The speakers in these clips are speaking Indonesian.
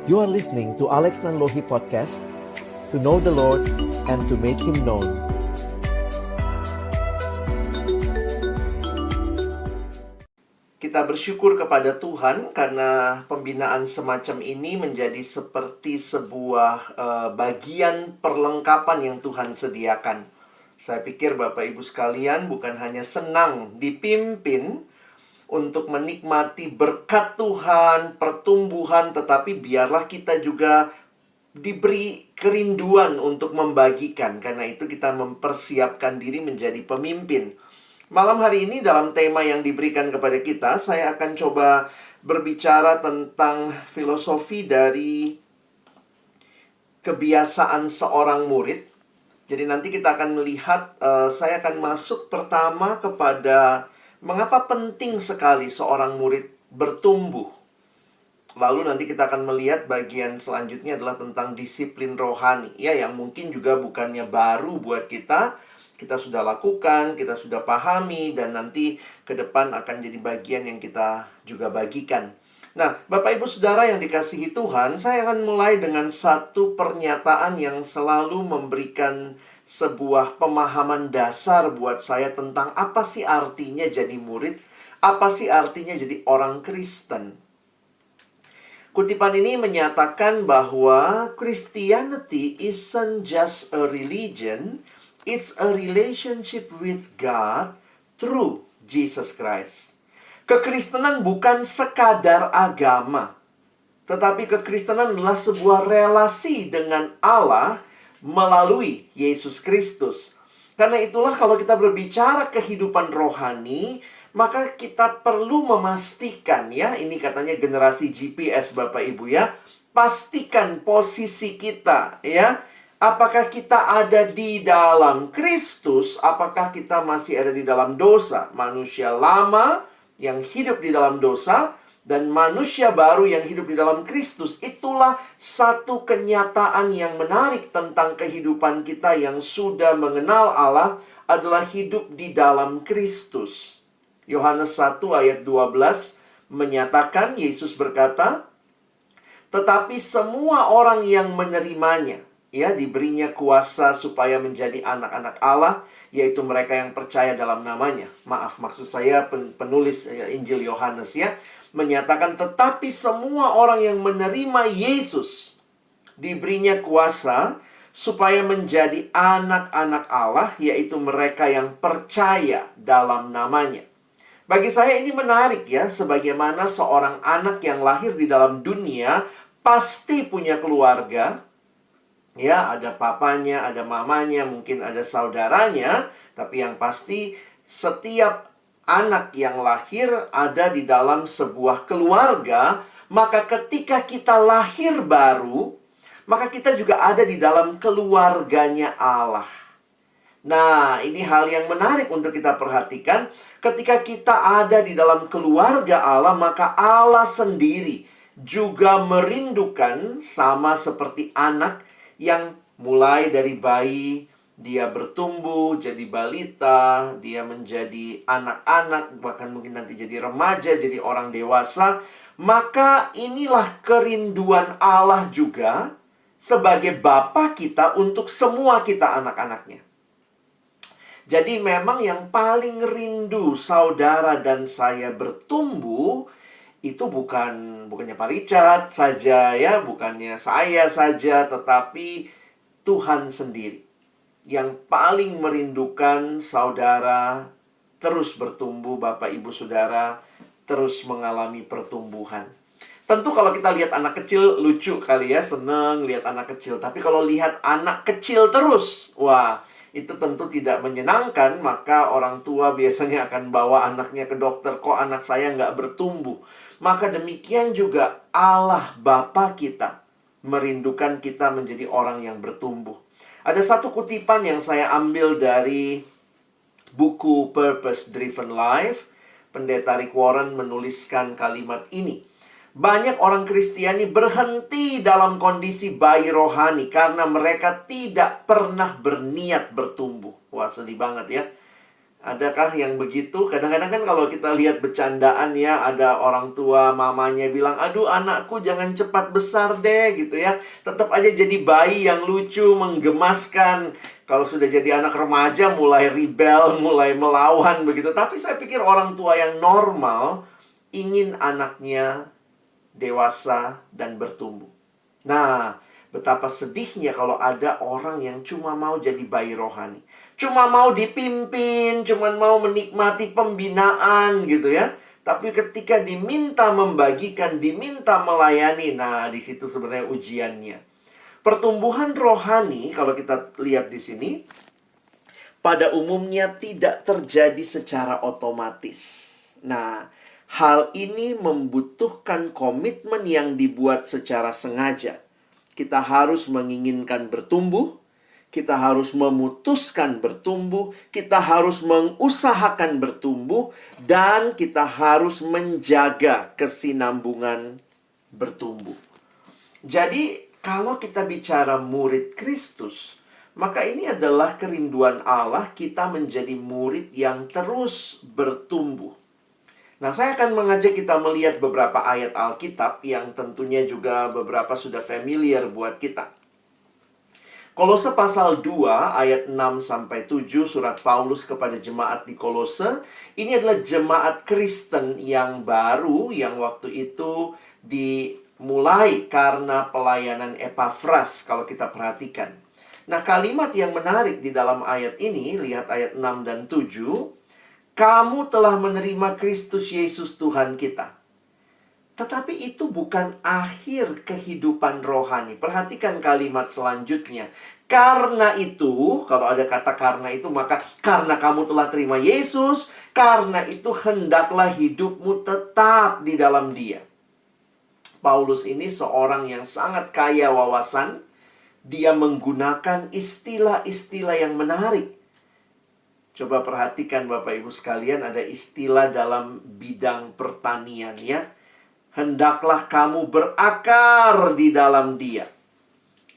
You are listening to Alex Nanlohi Podcast, to know the Lord and to make Him known. Kita bersyukur kepada Tuhan karena pembinaan semacam ini menjadi seperti sebuah bagian perlengkapan yang Tuhan sediakan. Saya pikir Bapak Ibu sekalian bukan hanya senang dipimpin untuk menikmati berkat Tuhan, pertumbuhan, tetapi biarlah kita juga diberi kerinduan untuk membagikan. Karena itu kita mempersiapkan diri menjadi pemimpin. Malam hari ini dalam tema yang diberikan kepada kita, saya akan coba berbicara tentang filosofi dari kebiasaan seorang murid. Jadi nanti kita akan melihat, saya akan masuk pertama kepada mengapa penting sekali seorang murid bertumbuh. Lalu nanti kita akan melihat bagian selanjutnya adalah tentang disiplin rohani. Ya, yang mungkin juga bukannya baru buat kita. Kita sudah lakukan, kita sudah pahami, dan nanti ke depan akan jadi bagian yang kita juga bagikan. Nah, Bapak Ibu Saudara yang dikasihi Tuhan, saya akan mulai dengan satu pernyataan yang selalu memberikan sebuah pemahaman dasar buat saya tentang apa sih artinya jadi murid, apa sih artinya jadi orang Kristen. Kutipan ini menyatakan bahwa Christianity isn't just a religion, it's a relationship with God through Jesus Christ. Kekristenan bukan sekadar agama, tetapi kekristenan adalah sebuah relasi dengan Allah melalui Yesus Kristus. Karena itulah kalau kita berbicara kehidupan rohani, maka kita perlu memastikan, ya, ini katanya generasi GPS Bapak Ibu, ya. Pastikan posisi kita, ya. Apakah kita ada di dalam Kristus? Apakah kita masih ada di dalam dosa? Manusia lama yang hidup di dalam dosa dan manusia baru yang hidup di dalam Kristus. Itulah satu kenyataan yang menarik tentang kehidupan kita yang sudah mengenal Allah adalah hidup di dalam Kristus. Yohanes 1 ayat 12 menyatakan, Yesus berkata, "Tetapi semua orang yang menerimanya, ya, diberinya kuasa supaya menjadi anak-anak Allah, yaitu mereka yang percaya dalam namanya." Maaf, maksud saya penulis Injil Yohanes, ya, menyatakan tetapi semua orang yang menerima Yesus diberinya kuasa supaya menjadi anak-anak Allah, yaitu mereka yang percaya dalam namanya. Bagi saya ini menarik, ya, sebagaimana seorang anak yang lahir di dalam dunia pasti punya keluarga. Ya, ada papanya, ada mamanya, mungkin ada saudaranya. Tapi yang pasti setiap anak yang lahir ada di dalam sebuah keluarga. Maka ketika kita lahir baru, maka kita juga ada di dalam keluarganya Allah. Nah, ini hal yang menarik untuk kita perhatikan. Ketika kita ada di dalam keluarga Allah, maka Allah sendiri juga merindukan, sama seperti anak yang mulai dari bayi, dia bertumbuh jadi balita, dia menjadi anak-anak, bahkan mungkin nanti jadi remaja, jadi orang dewasa. Maka inilah kerinduan Allah juga sebagai Bapa kita untuk semua kita anak-anaknya. Jadi memang yang paling rindu saudara dan saya bertumbuh itu bukannya Pak Richard saja, ya, bukannya saya saja, tetapi Tuhan sendiri yang paling merindukan saudara terus bertumbuh, Bapak Ibu Saudara terus mengalami pertumbuhan. Tentu kalau kita lihat anak kecil lucu kali, ya, seneng lihat anak kecil. Tapi kalau lihat anak kecil terus, wah, itu tentu tidak menyenangkan. Maka orang tua biasanya akan bawa anaknya ke dokter, kok anak saya nggak bertumbuh. Maka demikian juga Allah Bapa kita merindukan kita menjadi orang yang bertumbuh. Ada satu kutipan yang saya ambil dari buku Purpose Driven Life. Pendeta Rick Warren menuliskan kalimat ini. Banyak orang Kristiani berhenti dalam kondisi bayi rohani karena mereka tidak pernah berniat bertumbuh. Wah, sedih banget, ya. Adakah yang begitu? Kadang-kadang kan kalau kita lihat bercandaan ya, ada orang tua mamanya bilang, aduh anakku jangan cepat besar deh gitu ya. Tetap aja jadi bayi yang lucu, menggemaskan. Kalau sudah jadi anak remaja mulai rebel, mulai melawan begitu. Tapi saya pikir orang tua yang normal ingin anaknya dewasa dan bertumbuh. Nah, betapa sedihnya kalau ada orang yang cuma mau jadi bayi rohani. Cuma mau dipimpin, cuma mau menikmati pembinaan gitu ya. Tapi ketika diminta membagikan, diminta melayani, nah di situ sebenarnya ujiannya. Pertumbuhan rohani kalau kita lihat di sini pada umumnya tidak terjadi secara otomatis. Nah, hal ini membutuhkan komitmen yang dibuat secara sengaja. Kita harus menginginkan bertumbuh, kita harus memutuskan bertumbuh, kita harus mengusahakan bertumbuh, dan kita harus menjaga kesinambungan bertumbuh. Jadi, kalau kita bicara murid Kristus, maka ini adalah kerinduan Allah kita menjadi murid yang terus bertumbuh. Nah, saya akan mengajak kita melihat beberapa ayat Alkitab yang tentunya juga beberapa sudah familiar buat kita. Kolose pasal 2 ayat 6-7 surat Paulus kepada jemaat di Kolose. Ini adalah jemaat Kristen yang baru yang waktu itu dimulai karena pelayanan Epafras kalau kita perhatikan. Nah, kalimat yang menarik di dalam ayat ini, lihat ayat 6 dan 7. Kamu telah menerima Kristus Yesus Tuhan kita. Tetapi itu bukan akhir kehidupan rohani. Perhatikan kalimat selanjutnya. Karena itu, kalau ada kata karena itu, maka karena kamu telah terima Yesus, karena itu hendaklah hidupmu tetap di dalam Dia. Paulus ini seorang yang sangat kaya wawasan. Dia menggunakan istilah-istilah yang menarik. Coba perhatikan Bapak Ibu sekalian, ada istilah dalam bidang pertanian ya. Hendaklah kamu berakar di dalam Dia.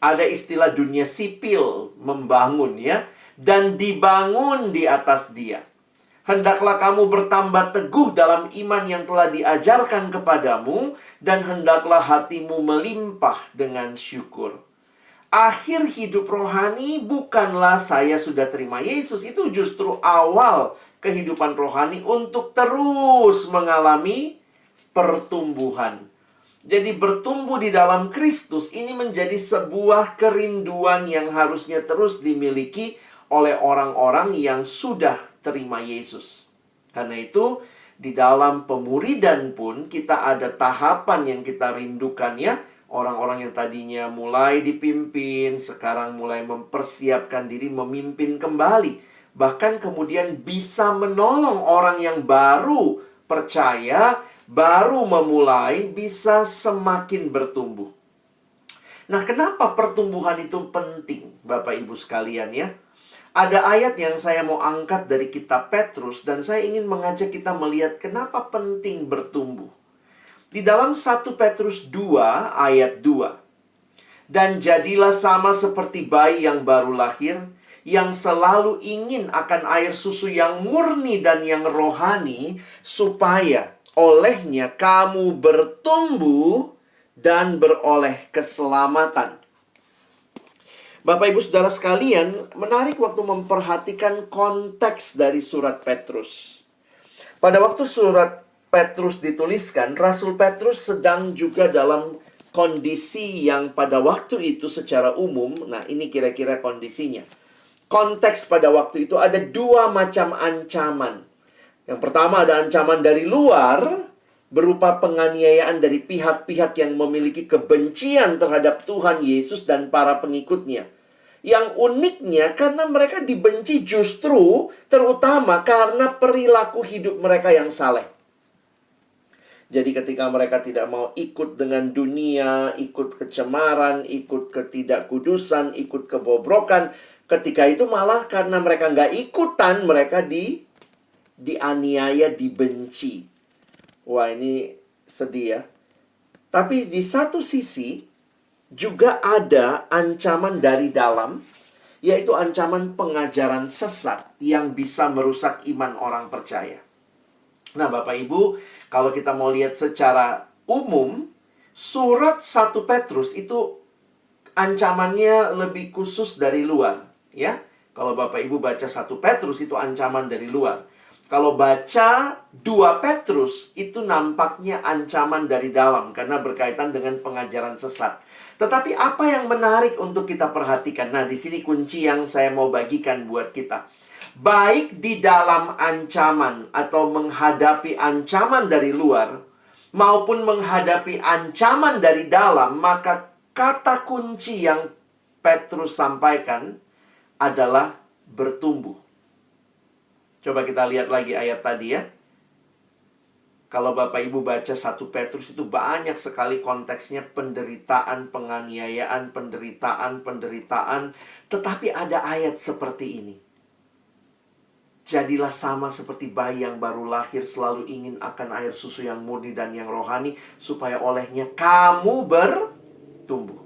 Ada istilah dunia sipil, membangun ya. Dan dibangun di atas Dia. Hendaklah kamu bertambah teguh dalam iman yang telah diajarkan kepadamu. Dan hendaklah hatimu melimpah dengan syukur. Akhir hidup rohani bukanlah saya sudah terima Yesus. Itu justru awal kehidupan rohani untuk terus mengalami pertumbuhan. Jadi bertumbuh di dalam Kristus ini menjadi sebuah kerinduan yang harusnya terus dimiliki oleh orang-orang yang sudah terima Yesus. Karena itu di dalam pemuridan pun kita ada tahapan yang kita rindukan ya. Orang-orang yang tadinya mulai dipimpin, sekarang mulai mempersiapkan diri memimpin kembali. Bahkan kemudian bisa menolong orang yang baru percaya, baru memulai, bisa semakin bertumbuh. Nah, kenapa pertumbuhan itu penting, Bapak Ibu sekalian ya? Ada ayat yang saya mau angkat dari kitab Petrus, dan saya ingin mengajak kita melihat kenapa penting bertumbuh. Di dalam 1 Petrus 2 ayat 2. Dan jadilah sama seperti bayi yang baru lahir, yang selalu ingin akan air susu yang murni dan yang rohani, supaya olehnya kamu bertumbuh dan beroleh keselamatan. Bapak Ibu Saudara sekalian, menarik waktu memperhatikan konteks dari surat Petrus. Pada waktu surat Petrus dituliskan, Rasul Petrus sedang juga dalam kondisi yang pada waktu itu secara umum, nah ini kira-kira kondisinya. Konteks pada waktu itu ada dua macam ancaman. Yang pertama ada ancaman dari luar, berupa penganiayaan dari pihak-pihak yang memiliki kebencian terhadap Tuhan Yesus dan para pengikutnya. Yang uniknya karena mereka dibenci justru terutama karena perilaku hidup mereka yang saleh. Jadi ketika mereka tidak mau ikut dengan dunia, ikut kecemaran, ikut ketidakkudusan, ikut kebobrokan, ketika itu malah karena mereka nggak ikutan, mereka dianiaya, dibenci. Wah, ini sedih ya. Tapi di satu sisi juga ada ancaman dari dalam, yaitu ancaman pengajaran sesat yang bisa merusak iman orang percaya. Nah, Bapak Ibu, kalau kita mau lihat secara umum, surat 1 Petrus itu ancamannya lebih khusus dari luar, ya. Kalau Bapak Ibu baca 1 Petrus itu ancaman dari luar. Kalau baca 2 Petrus itu nampaknya ancaman dari dalam karena berkaitan dengan pengajaran sesat. Tetapi apa yang menarik untuk kita perhatikan? Nah, di sini kunci yang saya mau bagikan buat kita. Baik di dalam ancaman atau menghadapi ancaman dari luar maupun menghadapi ancaman dari dalam, maka kata kunci yang Petrus sampaikan adalah bertumbuh. Coba kita lihat lagi ayat tadi ya. Kalau Bapak Ibu baca 1 Petrus itu banyak sekali konteksnya penderitaan, penganiayaan, penderitaan. Tetapi ada ayat seperti ini. Jadilah sama seperti bayi yang baru lahir, selalu ingin akan air susu yang murni dan yang rohani, supaya olehnya kamu bertumbuh.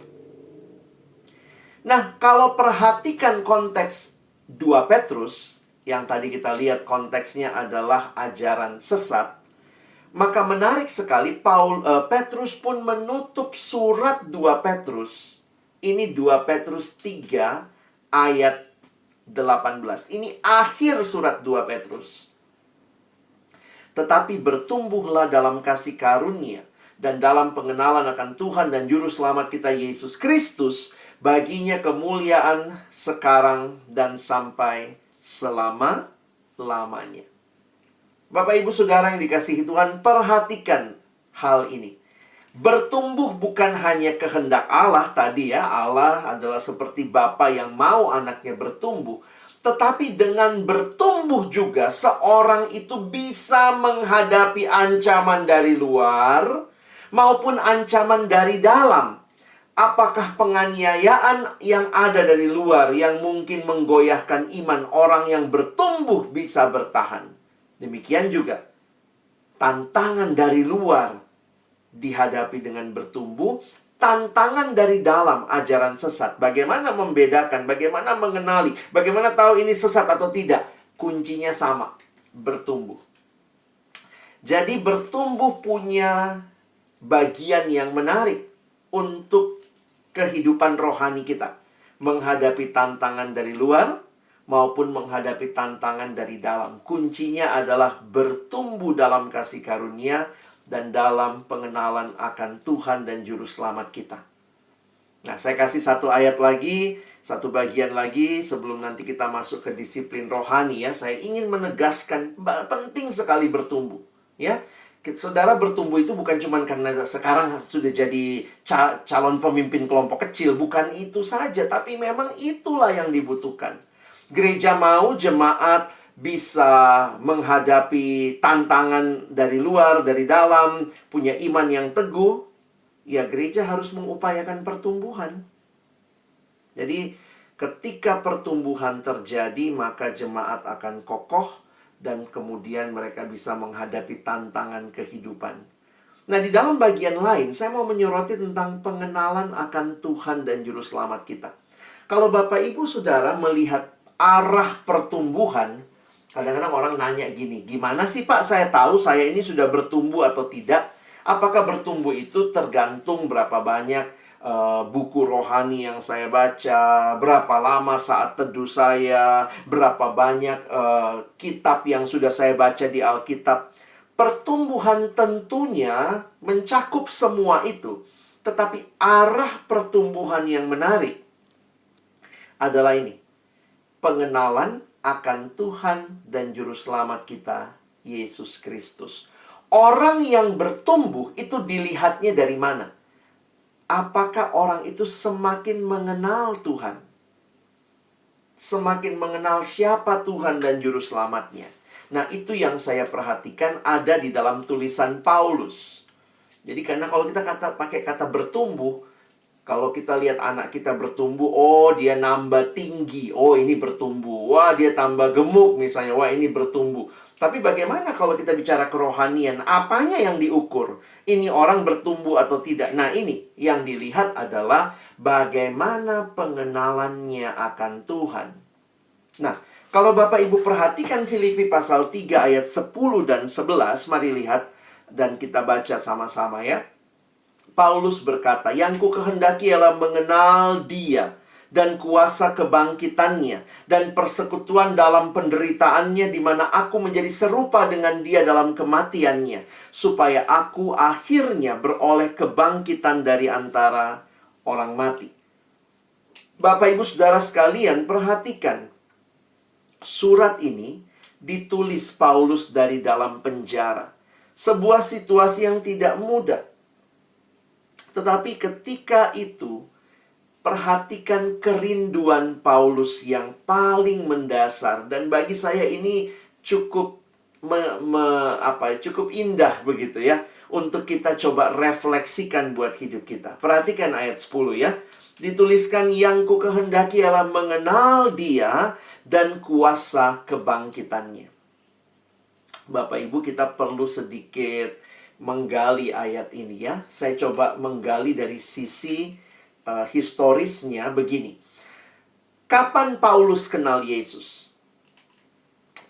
Nah, kalau perhatikan konteks 2 Petrus, yang tadi kita lihat konteksnya adalah ajaran sesat, maka menarik sekali Petrus pun menutup surat 2 Petrus. Ini 2 Petrus 3 ayat 18. Ini akhir surat 2 Petrus. Tetapi bertumbuhlah dalam kasih karunia dan dalam pengenalan akan Tuhan dan Juru Selamat kita Yesus Kristus. Baginya kemuliaan sekarang dan sampai selama-lamanya. Bapak, Ibu, Saudara yang dikasihi Tuhan, perhatikan hal ini. Bertumbuh bukan hanya kehendak Allah tadi ya. Allah adalah seperti Bapa yang mau anaknya bertumbuh. Tetapi dengan bertumbuh juga seorang itu bisa menghadapi ancaman dari luar maupun ancaman dari dalam. Apakah penganiayaan yang ada dari luar yang mungkin menggoyahkan iman orang yang bertumbuh bisa bertahan? Demikian juga tantangan dari luar dihadapi dengan bertumbuh, tantangan dari dalam ajaran sesat. Bagaimana membedakan, bagaimana mengenali, bagaimana tahu ini sesat atau tidak? Kuncinya sama, bertumbuh. Jadi bertumbuh punya bagian yang menarik untuk kehidupan rohani kita. Menghadapi tantangan dari luar maupun menghadapi tantangan dari dalam. Kuncinya adalah bertumbuh dalam kasih karunia dan dalam pengenalan akan Tuhan dan Juru Selamat kita. Nah, saya kasih satu ayat lagi, satu bagian lagi sebelum nanti kita masuk ke disiplin rohani ya. Saya ingin menegaskan penting sekali bertumbuh, ya. Saudara, bertumbuh itu bukan cuma karena sekarang sudah jadi calon pemimpin kelompok kecil. Bukan itu saja, tapi memang itulah yang dibutuhkan. Gereja mau jemaat bisa menghadapi tantangan dari luar, dari dalam, punya iman yang teguh. Ya, gereja harus mengupayakan pertumbuhan. Jadi, ketika pertumbuhan terjadi, maka jemaat akan kokoh dan kemudian mereka bisa menghadapi tantangan kehidupan. Nah, di dalam bagian lain, saya mau menyoroti tentang pengenalan akan Tuhan dan Juru Selamat kita. Kalau Bapak, Ibu, Saudara melihat arah pertumbuhan, kadang-kadang orang nanya gini, gimana sih Pak saya tahu saya ini sudah bertumbuh atau tidak? Apakah bertumbuh itu tergantung berapa banyak buku rohani yang saya baca, berapa lama saat teduh saya, berapa banyak kitab yang sudah saya baca di Alkitab. Pertumbuhan tentunya mencakup semua itu. Tetapi arah pertumbuhan yang menarik adalah ini. Pengenalan akan Tuhan dan Juru Selamat kita, Yesus Kristus. Orang yang bertumbuh itu dilihatnya dari mana? Apakah orang itu semakin mengenal Tuhan? Semakin mengenal siapa Tuhan dan Juru Selamatnya. Nah, itu yang saya perhatikan ada di dalam tulisan Paulus. Jadi karena kalau kita pakai kata bertumbuh, kalau kita lihat anak kita bertumbuh, oh dia nambah tinggi, oh ini bertumbuh. Wah, dia tambah gemuk misalnya, wah ini bertumbuh. Tapi bagaimana kalau kita bicara kerohanian? Apanya yang diukur? Ini orang bertumbuh atau tidak? Nah, ini yang dilihat adalah bagaimana pengenalannya akan Tuhan. Nah, kalau Bapak Ibu perhatikan Filipi pasal 3 ayat 10 dan 11, mari lihat dan kita baca sama-sama ya. Paulus berkata, "Yang ku kehendaki ialah mengenal Dia dan kuasa kebangkitannya dan persekutuan dalam penderitaannya, di mana aku menjadi serupa dengan Dia dalam kematiannya, supaya aku akhirnya beroleh kebangkitan dari antara orang mati." Bapak Ibu Saudara sekalian, perhatikan, surat ini ditulis Paulus dari dalam penjara. Sebuah situasi yang tidak mudah. Tetapi ketika itu, perhatikan kerinduan Paulus yang paling mendasar. Dan bagi saya ini cukup cukup indah begitu ya, untuk kita coba refleksikan buat hidup kita. Perhatikan ayat 10 ya. Dituliskan, "Yang ku kehendaki ialah mengenal Dia dan kuasa kebangkitannya." Bapak Ibu, kita perlu sedikit menggali ayat ini ya. Saya coba menggali dari sisi historisnya begini. Kapan Paulus kenal Yesus?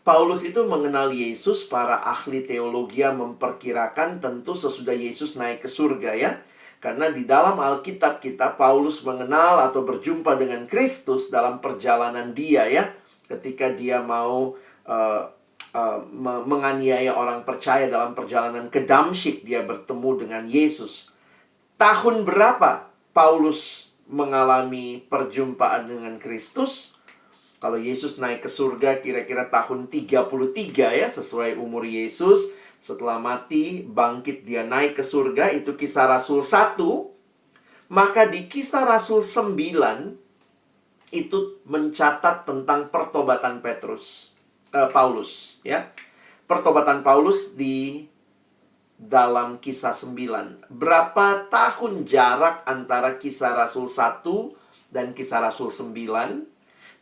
Paulus itu mengenal Yesus, para ahli teologi memperkirakan tentu sesudah Yesus naik ke surga ya. Karena di dalam Alkitab kita, Paulus mengenal atau berjumpa dengan Kristus dalam perjalanan dia ya. Ketika dia mau menganiaya orang percaya dalam perjalanan ke Damsyik, dia bertemu dengan Yesus. Tahun berapa Paulus mengalami perjumpaan dengan Kristus? Kalau Yesus naik ke surga kira-kira tahun 33 ya, sesuai umur Yesus. Setelah mati, bangkit, dia naik ke surga. Itu Kisah Rasul 1. Maka di Kisah Rasul 9 itu mencatat tentang pertobatan Paulus ya. Pertobatan Paulus di dalam Kisah 9. Berapa tahun jarak antara Kisah Rasul 1 dan Kisah Rasul 9?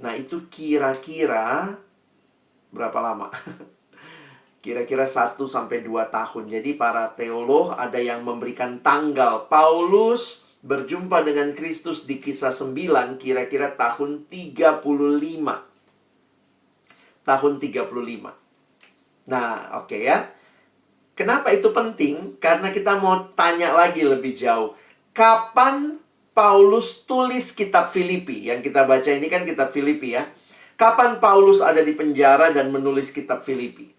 Nah, itu kira-kira berapa lama? Kira-kira 1-2 tahun. Jadi para teolog ada yang memberikan tanggal Paulus berjumpa dengan Kristus di Kisah 9 kira-kira tahun 35. Tahun 35. Nah, oke ya. Kenapa itu penting? Karena kita mau tanya lagi lebih jauh. Kapan Paulus tulis kitab Filipi? Yang kita baca ini kan kitab Filipi ya. Kapan Paulus ada di penjara dan menulis kitab Filipi?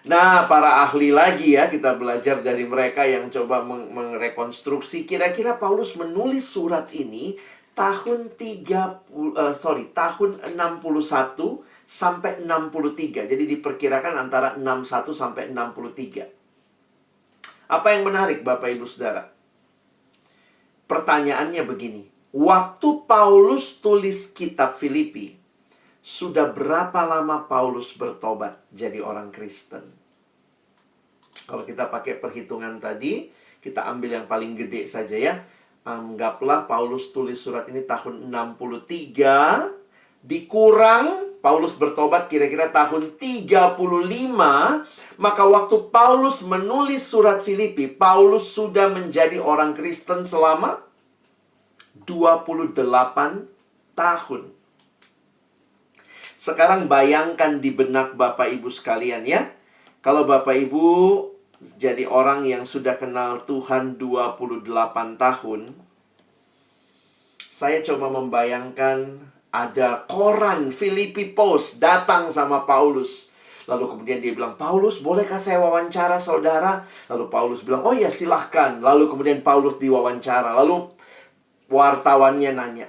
Nah, para ahli lagi ya, kita belajar dari mereka yang coba merekonstruksi. Kira-kira Paulus menulis surat ini tahun 61 sampai 63. Jadi diperkirakan antara 61 sampai 63. Apa yang menarik Bapak Ibu Saudara? Pertanyaannya begini. Waktu Paulus tulis kitab Filipi, sudah berapa lama Paulus bertobat jadi orang Kristen? Kalau kita pakai perhitungan tadi, kita ambil yang paling gede saja ya. Anggaplah Paulus tulis surat ini tahun 63, dikurang Paulus bertobat kira-kira tahun 35, maka waktu Paulus menulis surat Filipi, Paulus sudah menjadi orang Kristen selama 28 tahun. Sekarang bayangkan di benak Bapak Ibu sekalian ya. Kalau Bapak Ibu jadi orang yang sudah kenal Tuhan 28 tahun, saya coba membayangkan ada koran Filipi Post datang sama Paulus. Lalu kemudian dia bilang, "Paulus, bolehkah saya wawancara saudara?" Lalu Paulus bilang, "Oh ya, silahkan." Lalu kemudian Paulus diwawancara. Lalu wartawannya nanya,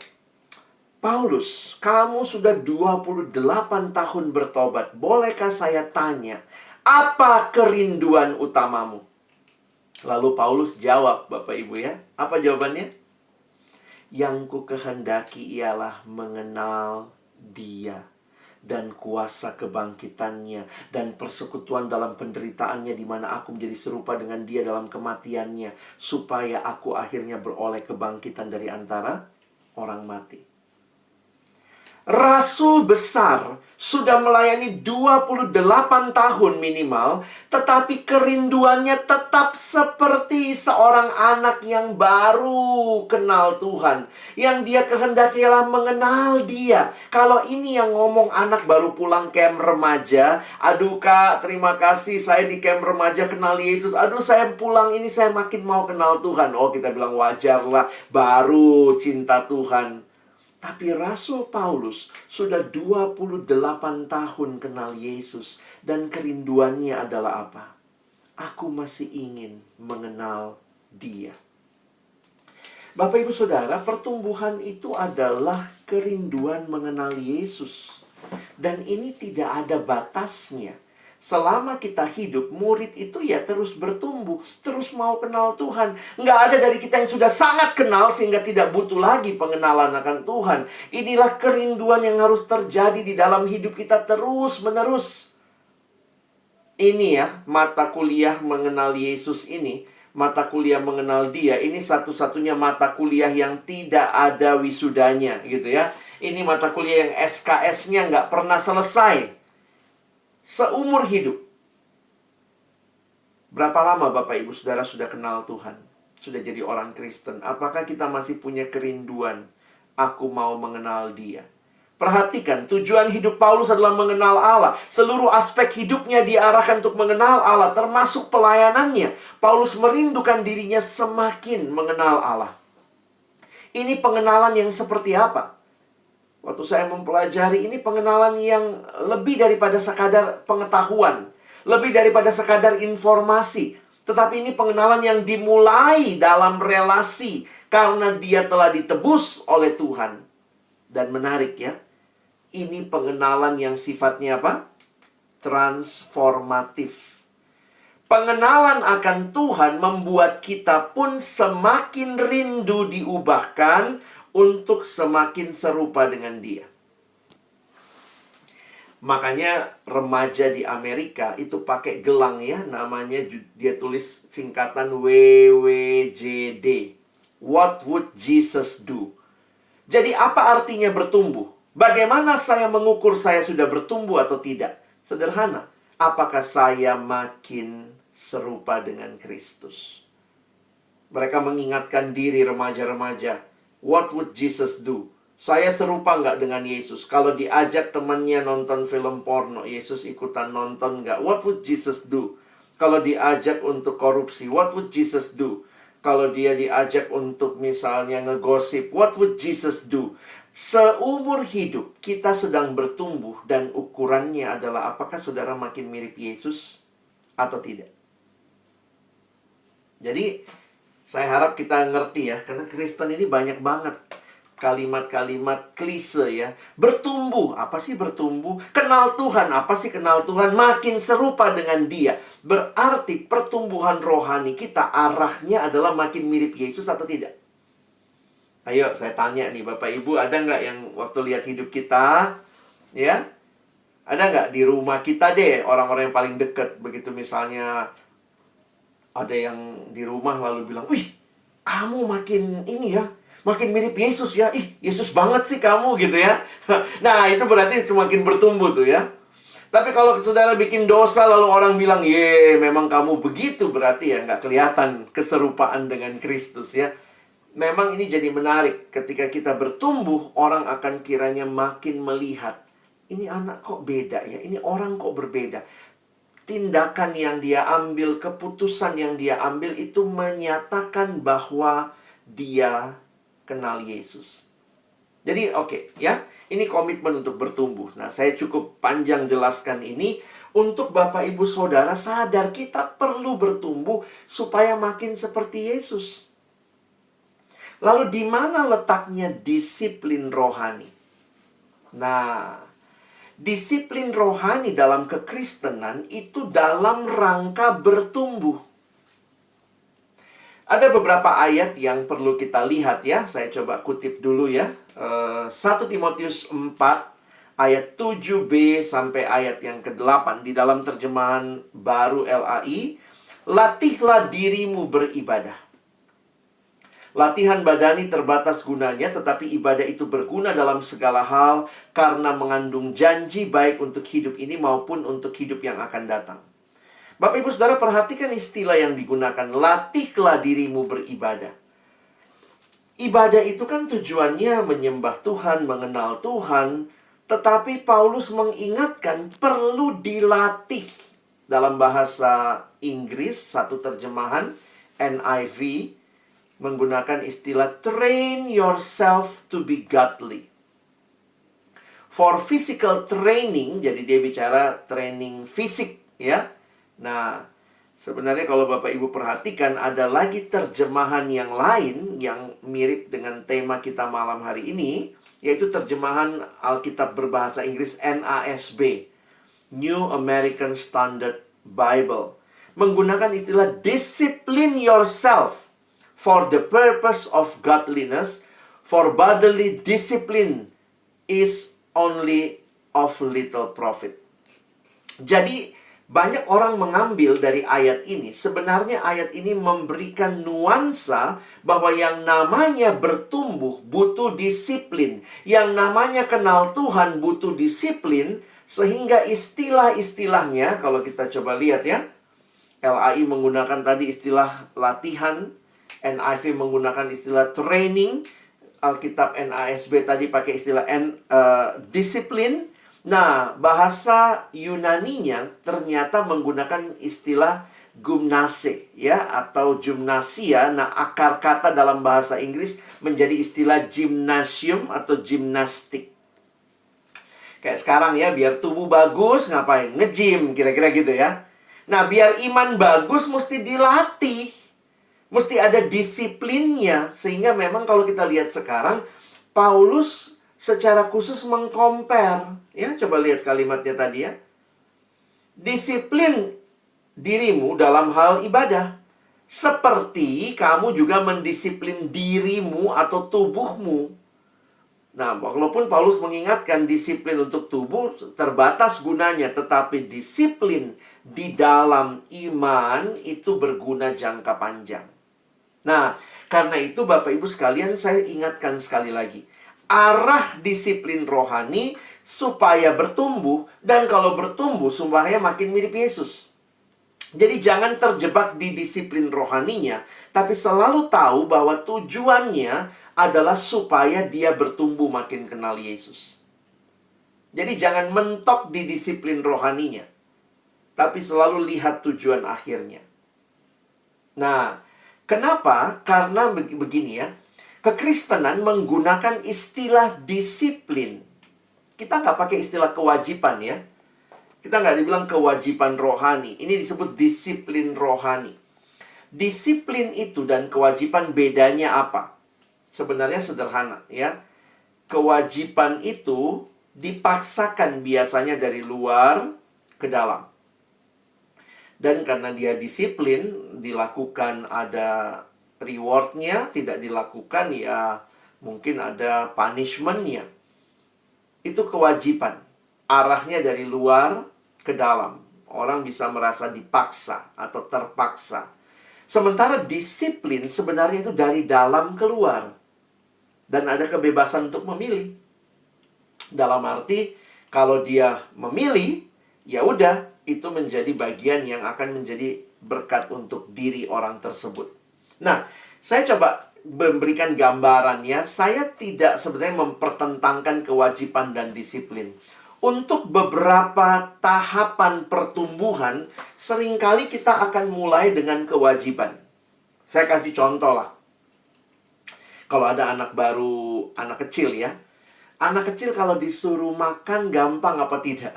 "Paulus, kamu sudah 28 tahun bertobat. Bolehkah saya tanya, apa kerinduan utamamu?" Lalu Paulus jawab, Bapak Ibu ya. Apa jawabannya? "Yang ku kehendaki ialah mengenal Dia dan kuasa kebangkitannya dan persekutuan dalam penderitaannya, di mana aku menjadi serupa dengan Dia dalam kematiannya, supaya aku akhirnya beroleh kebangkitan dari antara orang mati." Rasul besar sudah melayani 28 tahun minimal, tetapi kerinduannya tetap seperti seorang anak yang baru kenal Tuhan. Yang dia kehendaki ialah mengenal Dia. Kalau ini yang ngomong anak baru pulang camp remaja, aduh Kak, terima kasih saya di camp remaja kenal Yesus. Aduh saya pulang ini saya makin mau kenal Tuhan. Oh, kita bilang wajar lah, baru cinta Tuhan. Tapi Rasul Paulus sudah 28 tahun kenal Yesus. Dan kerinduannya adalah apa? Aku masih ingin mengenal Dia. Bapak Ibu Saudara, pertumbuhan itu adalah kerinduan mengenal Yesus. Dan ini tidak ada batasnya. Selama kita hidup, murid itu ya terus bertumbuh, terus mau kenal Tuhan. Nggak ada dari kita yang sudah sangat kenal sehingga tidak butuh lagi pengenalan akan Tuhan. Inilah kerinduan yang harus terjadi di dalam hidup kita terus-menerus. Ini ya, mata kuliah mengenal Yesus ini, mata kuliah mengenal Dia, ini satu-satunya mata kuliah yang tidak ada wisudanya gitu ya. Ini mata kuliah yang SKS-nya nggak pernah selesai. Seumur hidup. Berapa lama Bapak Ibu Saudara sudah kenal Tuhan? Sudah jadi orang Kristen? Apakah kita masih punya kerinduan? Aku mau mengenal Dia. Perhatikan, tujuan hidup Paulus adalah mengenal Allah. Seluruh aspek hidupnya diarahkan untuk mengenal Allah, termasuk pelayanannya. Paulus merindukan dirinya semakin mengenal Allah. Ini pengenalan yang seperti apa? Waktu saya mempelajari ini pengenalan yang lebih daripada sekadar pengetahuan. Lebih daripada sekadar informasi. Tetapi ini pengenalan yang dimulai dalam relasi. Karena dia telah ditebus oleh Tuhan. Dan menarik ya. Ini pengenalan yang sifatnya apa? Transformatif. Pengenalan akan Tuhan membuat kita pun semakin rindu diubahkan untuk semakin serupa dengan Dia. Makanya remaja di Amerika itu pakai gelang ya, namanya dia tulis singkatan WWJD. What would Jesus do? Jadi apa artinya bertumbuh? Bagaimana saya mengukur saya sudah bertumbuh atau tidak? Sederhana. Apakah saya makin serupa dengan Kristus? Mereka mengingatkan diri remaja-remaja. What would Jesus do? Saya serupa nggak dengan Yesus? Kalau diajak temannya nonton film porno, Yesus ikutan nonton nggak? What would Jesus do? Kalau diajak untuk korupsi, what would Jesus do? Kalau dia diajak untuk misalnya ngegosip, what would Jesus do? Seumur hidup kita sedang bertumbuh dan ukurannya adalah apakah saudara makin mirip Yesus atau tidak. Jadi saya harap kita ngerti ya, karena Kristen ini banyak banget kalimat-kalimat klise ya. Bertumbuh, apa sih bertumbuh? Kenal Tuhan, apa sih kenal Tuhan? Makin serupa dengan Dia. Berarti pertumbuhan rohani kita arahnya adalah makin mirip Yesus atau tidak? Ayo saya tanya nih Bapak Ibu, ada nggak yang waktu lihat hidup kita, ya? Ada nggak di rumah kita deh, orang-orang yang paling dekat, begitu misalnya ada yang di rumah lalu bilang, wih, kamu makin ini ya, makin mirip Yesus ya. Ih, Yesus banget sih kamu gitu ya. Nah, itu berarti semakin bertumbuh tuh ya. Tapi kalau saudara bikin dosa lalu orang bilang, ye, memang kamu begitu, berarti ya nggak kelihatan keserupaan dengan Kristus ya. Memang ini jadi menarik. Ketika kita bertumbuh, orang akan kiranya makin melihat, ini anak kok beda ya, ini orang kok berbeda. Tindakan yang dia ambil, keputusan yang dia ambil itu menyatakan bahwa dia kenal Yesus. Jadi oke, ya, ini komitmen untuk bertumbuh. Nah, saya cukup panjang jelaskan ini untuk Bapak Ibu Saudara sadar kita perlu bertumbuh supaya makin seperti Yesus. Lalu di mana letaknya disiplin rohani? Nah, disiplin rohani dalam kekristenan itu dalam rangka bertumbuh. Ada beberapa ayat yang perlu kita lihat ya. Saya coba kutip dulu ya. 1 Timotius 4 ayat 7b sampai ayat yang ke-8 di dalam terjemahan baru LAI. Latihlah dirimu beribadah. Latihan badani terbatas gunanya, tetapi ibadah itu berguna dalam segala hal karena mengandung janji baik untuk hidup ini maupun untuk hidup yang akan datang. Bapak Ibu Saudara, perhatikan istilah yang digunakan, latihlah dirimu beribadah. Ibadah itu kan tujuannya menyembah Tuhan, mengenal Tuhan, tetapi Paulus mengingatkan perlu dilatih. Dalam bahasa Inggris, satu terjemahan NIV menggunakan istilah train yourself to be godly. For physical training, jadi dia bicara training fisik, ya. Nah, sebenarnya kalau Bapak Ibu perhatikan, ada lagi terjemahan yang lain yang mirip dengan tema kita malam hari ini, yaitu terjemahan Alkitab berbahasa Inggris NASB, New American Standard Bible, menggunakan istilah discipline yourself for the purpose of godliness, for bodily discipline is only of little profit. Jadi, banyak orang mengambil dari ayat ini, sebenarnya ayat ini memberikan nuansa bahwa yang namanya bertumbuh butuh disiplin. Yang namanya kenal Tuhan butuh disiplin, sehingga istilah-istilahnya, kalau kita coba lihat ya, LAI menggunakan tadi istilah latihan, NIV menggunakan istilah training, Alkitab NASB tadi pakai istilah disiplin. Nah, bahasa Yunaninya ternyata menggunakan istilah gymnase, ya, atau gymnasia. Nah, akar kata dalam bahasa Inggris menjadi istilah gymnasium atau gimnastik. Kayak sekarang ya, biar tubuh bagus, ngapain? Nge-gym, kira-kira gitu ya. Nah, biar iman bagus mesti dilatih. Mesti ada disiplinnya. Sehingga memang kalau kita lihat sekarang, Paulus secara khusus mengcompare. Ya, coba lihat kalimatnya tadi ya. Disiplin dirimu dalam hal ibadah, seperti kamu juga mendisiplin dirimu atau tubuhmu. Nah, walaupun Paulus mengingatkan disiplin untuk tubuh terbatas gunanya, tetapi disiplin di dalam iman itu berguna jangka panjang. Nah, karena itu Bapak Ibu sekalian, saya ingatkan sekali lagi. Arah disiplin rohani supaya bertumbuh, dan kalau bertumbuh supaya makin mirip Yesus. Jadi jangan terjebak di disiplin rohaninya, tapi selalu tahu bahwa tujuannya adalah supaya dia bertumbuh makin kenal Yesus. Jadi jangan mentok di disiplin rohaninya, tapi selalu lihat tujuan akhirnya. Nah, kenapa? Karena begini ya, kekristenan menggunakan istilah disiplin. Kita nggak pakai istilah kewajiban ya. Kita nggak dibilang kewajiban rohani. Ini disebut disiplin rohani. Disiplin itu dan kewajiban bedanya apa? Sebenarnya sederhana ya. Kewajiban itu dipaksakan biasanya dari luar ke dalam. Dan karena dia disiplin, dilakukan ada rewardnya, tidak dilakukan ya mungkin ada punishment-nya. Itu kewajiban. Arahnya dari luar ke dalam. Orang bisa merasa dipaksa atau terpaksa. Sementara disiplin sebenarnya itu dari dalam keluar. Dan ada kebebasan untuk memilih. Dalam arti, kalau dia memilih, ya udah, itu menjadi bagian yang akan menjadi berkat untuk diri orang tersebut. Nah, saya coba memberikan gambarannya. Saya tidak sebenarnya mempertentangkan kewajiban dan disiplin. Untuk beberapa tahapan pertumbuhan, seringkali kita akan mulai dengan kewajiban. Saya kasih contoh lah. Kalau ada anak baru, anak kecil ya. Anak kecil kalau disuruh makan gampang apa tidak?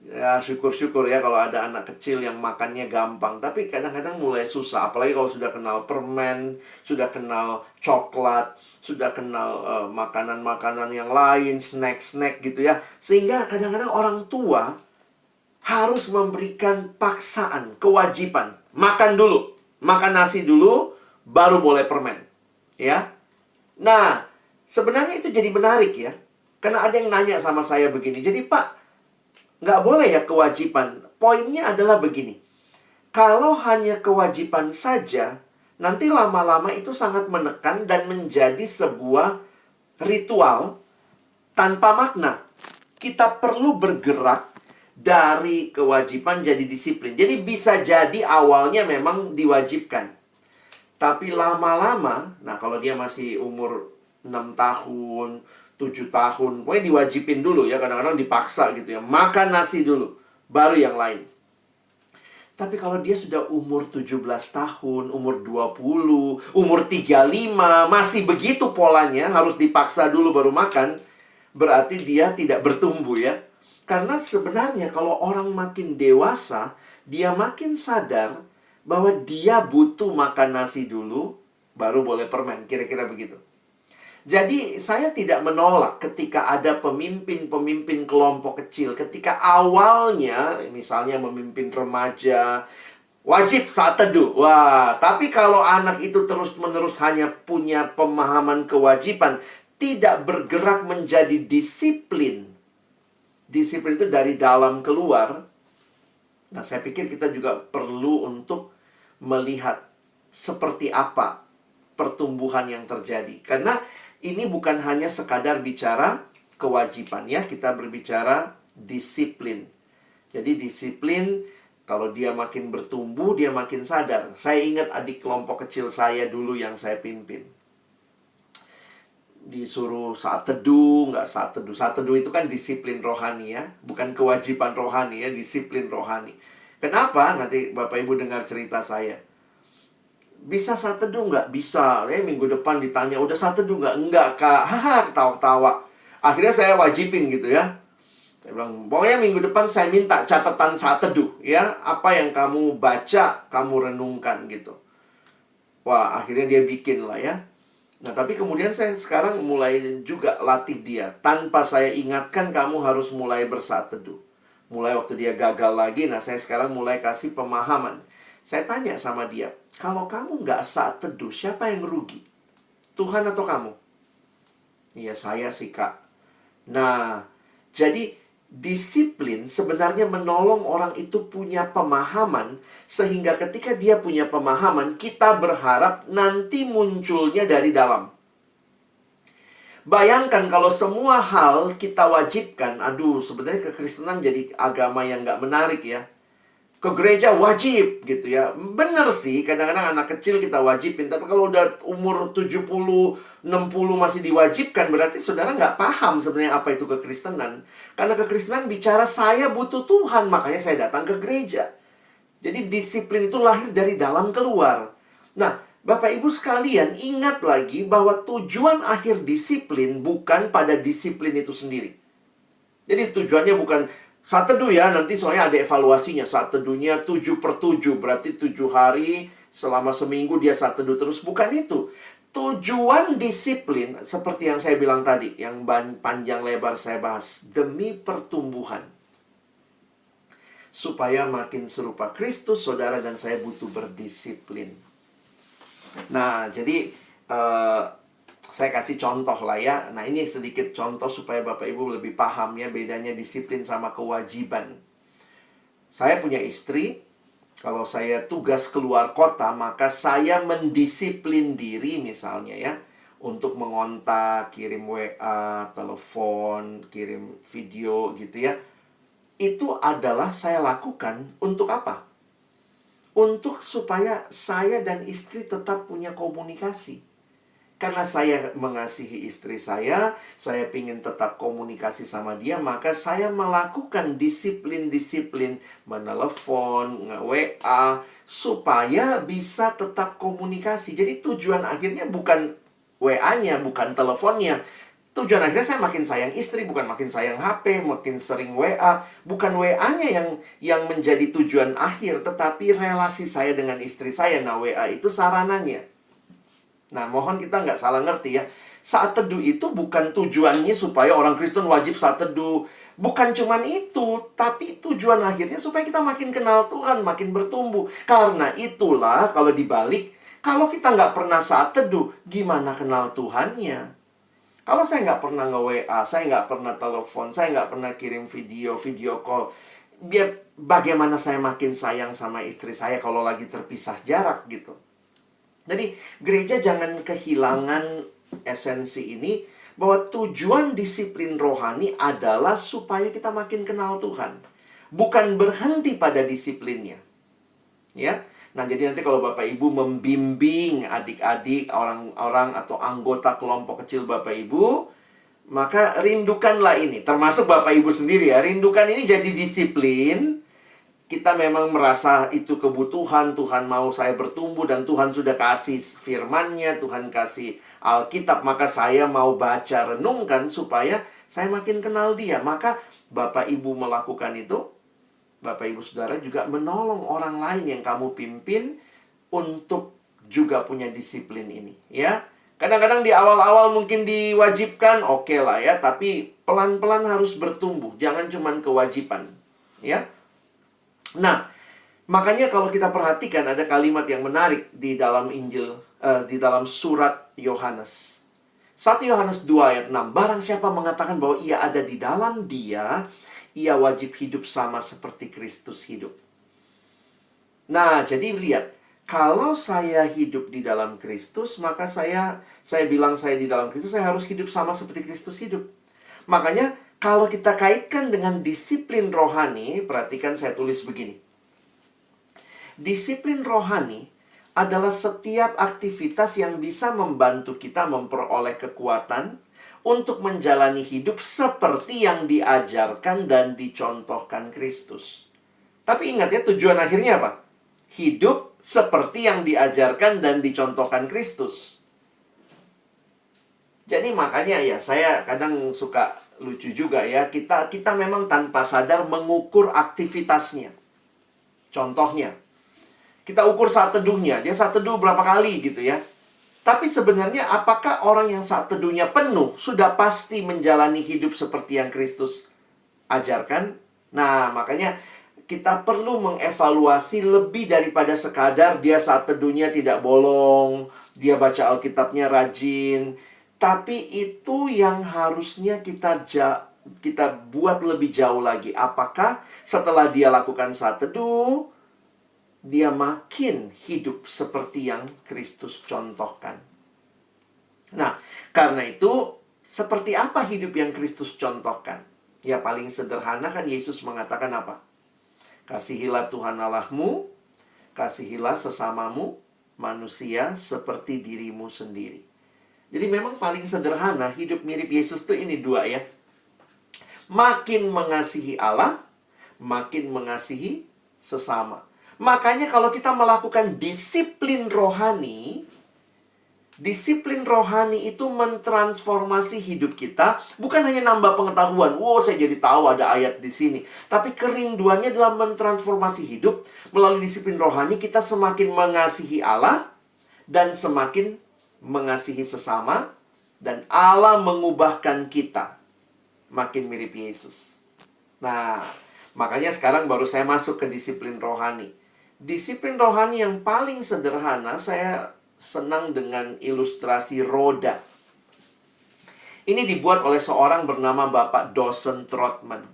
Ya syukur-syukur ya kalau ada anak kecil yang makannya gampang. Tapi kadang-kadang mulai susah. Apalagi kalau sudah kenal permen, sudah kenal coklat, sudah kenal makanan-makanan yang lain, snack-snack gitu ya. Sehingga kadang-kadang orang tua harus memberikan paksaan, kewajiban. Makan dulu, makan nasi dulu, baru boleh permen. Ya. Nah, sebenarnya itu jadi menarik ya. Karena ada yang nanya sama saya begini. Jadi Pak, nggak boleh ya kewajiban. Poinnya adalah begini. Kalau hanya kewajiban saja, nanti lama-lama itu sangat menekan dan menjadi sebuah ritual tanpa makna. Kita perlu bergerak dari kewajiban jadi disiplin. Jadi bisa jadi awalnya memang diwajibkan. Tapi lama-lama, nah kalau dia masih umur 6 tahun, 7 tahun, pokoknya diwajibin dulu ya, kadang-kadang dipaksa gitu ya. Makan nasi dulu, baru yang lain. Tapi kalau dia sudah umur 17 tahun, umur 20, umur 35, masih begitu polanya, harus dipaksa dulu baru makan, berarti dia tidak bertumbuh ya. Karena sebenarnya kalau orang makin dewasa, dia makin sadar bahwa dia butuh makan nasi dulu, baru boleh permen. Kira-kira begitu. Jadi saya tidak menolak ketika ada pemimpin-pemimpin kelompok kecil. Ketika awalnya, misalnya memimpin remaja, wajib saat teduh. Wah, tapi kalau anak itu terus-menerus hanya punya pemahaman kewajiban, tidak bergerak menjadi disiplin. Disiplin itu dari dalam keluar. Nah, saya pikir kita juga perlu untuk melihat seperti apa pertumbuhan yang terjadi. Karena ini bukan hanya sekadar bicara kewajiban ya, kita berbicara disiplin. Jadi disiplin, kalau dia makin bertumbuh, dia makin sadar. Saya ingat adik kelompok kecil saya dulu yang saya pimpin. Disuruh saat teduh, nggak saat teduh. Saat teduh itu kan disiplin rohani ya, bukan kewajiban rohani ya, disiplin rohani. Kenapa? Nanti Bapak Ibu dengar cerita saya. Bisa saat teduh nggak? Bisa. Minggu depan ditanya, udah saat teduh nggak? Enggak, Kak. Haha, ketawa-ketawa. Akhirnya saya wajibin gitu ya. Saya bilang, pokoknya minggu depan saya minta catatan saat teduh ya. Apa yang kamu baca, kamu renungkan gitu. Wah, akhirnya dia bikin lah ya. Nah, tapi kemudian saya sekarang mulai juga latih dia. Tanpa saya ingatkan, kamu harus mulai bersaat teduh. Mulai waktu dia gagal lagi, nah saya sekarang mulai kasih pemahaman. Saya tanya sama dia, kalau kamu nggak saat teduh, siapa yang rugi? Tuhan atau kamu? Iya, saya sih, Kak. Nah, jadi disiplin sebenarnya menolong orang itu punya pemahaman, sehingga ketika dia punya pemahaman, kita berharap nanti munculnya dari dalam. Bayangkan kalau semua hal kita wajibkan, aduh sebenarnya kekristenan jadi agama yang nggak menarik ya. Ke gereja wajib gitu ya. Bener sih, kadang-kadang anak kecil kita wajibin. Tapi kalau udah umur 70, 60 masih diwajibkan, berarti saudara nggak paham sebenarnya apa itu kekristenan. Karena kekristenan bicara saya butuh Tuhan, makanya saya datang ke gereja. Jadi disiplin itu lahir dari dalam keluar. Nah, Bapak Ibu sekalian ingat lagi bahwa tujuan akhir disiplin bukan pada disiplin itu sendiri. Jadi tujuannya bukan saat teduh ya, nanti soalnya ada evaluasinya. Saat teduhnya 7/7, berarti 7 hari selama seminggu dia saat teduh terus. Bukan itu. Tujuan disiplin, seperti yang saya bilang tadi, yang panjang lebar saya bahas, demi pertumbuhan. Supaya makin serupa Kristus, saudara dan saya butuh berdisiplin. Nah, jadi saya kasih contoh lah ya. Nah, ini sedikit contoh supaya Bapak Ibu lebih paham ya bedanya disiplin sama kewajiban. Saya punya istri. Kalau saya tugas keluar kota, maka saya mendisiplin diri misalnya ya, untuk mengontak, kirim WA, telepon, kirim video gitu ya. Itu adalah saya lakukan untuk apa? Untuk supaya saya dan istri tetap punya komunikasi. Karena saya mengasihi istri saya ingin tetap komunikasi sama dia, maka saya melakukan disiplin-disiplin, menelepon, nge-WA, supaya bisa tetap komunikasi. Jadi tujuan akhirnya bukan WA-nya, bukan teleponnya. Tujuan akhirnya saya makin sayang istri, bukan makin sayang HP, makin sering WA. Bukan WA-nya yang menjadi tujuan akhir, tetapi relasi saya dengan istri saya. Nah, WA itu sarananya. Nah, mohon kita nggak salah ngerti ya. Saat teduh itu bukan tujuannya supaya orang Kristen wajib saat teduh. Bukan cuman itu, tapi tujuan akhirnya supaya kita makin kenal Tuhan, makin bertumbuh. Karena itulah kalau dibalik, kalau kita nggak pernah saat teduh, gimana kenal Tuhannya? Kalau saya nggak pernah nge-WA, saya nggak pernah telepon, saya nggak pernah kirim video call, bagaimana saya makin sayang sama istri saya kalau lagi terpisah jarak gitu? Jadi gereja jangan kehilangan esensi ini, bahwa tujuan disiplin rohani adalah supaya kita makin kenal Tuhan. Bukan berhenti pada disiplinnya. Ya. Nah, jadi nanti kalau Bapak Ibu membimbing adik-adik, orang-orang atau anggota kelompok kecil Bapak Ibu, maka rindukanlah ini. Termasuk Bapak Ibu sendiri ya. Rindukan ini jadi disiplin. Kita memang merasa itu kebutuhan, Tuhan mau saya bertumbuh, dan Tuhan sudah kasih firman-Nya, Tuhan kasih Alkitab, maka saya mau baca, renungkan supaya saya makin kenal Dia. Maka Bapak Ibu melakukan itu, Bapak Ibu Saudara juga menolong orang lain yang kamu pimpin untuk juga punya disiplin ini, ya. Kadang-kadang di awal-awal mungkin diwajibkan, oke lah ya, tapi pelan-pelan harus bertumbuh, jangan cuman kewajiban, ya. Nah, makanya kalau kita perhatikan ada kalimat yang menarik di dalam Injil, di dalam surat Yohanes. 1 Yohanes 2 ayat 6. Barang siapa mengatakan bahwa ia ada di dalam Dia, ia wajib hidup sama seperti Kristus hidup. Nah, jadi lihat, kalau saya hidup di dalam Kristus, maka saya bilang saya di dalam Kristus, saya harus hidup sama seperti Kristus hidup. Makanya kalau kita kaitkan dengan disiplin rohani, perhatikan saya tulis begini. Disiplin rohani adalah setiap aktivitas yang bisa membantu kita memperoleh kekuatan untuk menjalani hidup seperti yang diajarkan dan dicontohkan Kristus. Tapi ingat ya, tujuan akhirnya apa? Hidup seperti yang diajarkan dan dicontohkan Kristus. Jadi makanya ya, saya kadang suka lucu juga ya, kita memang tanpa sadar mengukur aktivitasnya. Contohnya, kita ukur saat teduhnya, dia saat teduh berapa kali gitu ya. Tapi sebenarnya apakah orang yang saat teduhnya penuh sudah pasti menjalani hidup seperti yang Kristus ajarkan? Nah, makanya kita perlu mengevaluasi lebih daripada sekadar dia saat teduhnya tidak bolong, dia baca Alkitabnya rajin. Tapi itu yang harusnya kita buat lebih jauh lagi. Apakah setelah dia lakukan saat teduh, dia makin hidup seperti yang Kristus contohkan? Nah, karena itu, seperti apa hidup yang Kristus contohkan? Ya, paling sederhana kan Yesus mengatakan apa? Kasihilah Tuhan Allahmu, kasihilah sesamamu, manusia seperti dirimu sendiri. Jadi memang paling sederhana hidup mirip Yesus tuh ini dua ya. Makin mengasihi Allah, makin mengasihi sesama. Makanya kalau kita melakukan disiplin rohani itu mentransformasi hidup kita. Bukan hanya nambah pengetahuan, wow saya jadi tahu ada ayat di sini. Tapi kerinduannya adalah mentransformasi hidup. Melalui disiplin rohani kita semakin mengasihi Allah dan semakin mengasihi sesama, dan Allah mengubahkan kita makin mirip Yesus. Nah, makanya sekarang baru saya masuk ke disiplin rohani. Disiplin rohani yang paling sederhana, saya senang dengan ilustrasi roda. Ini dibuat oleh seorang bernama Bapak Dawson Trotman.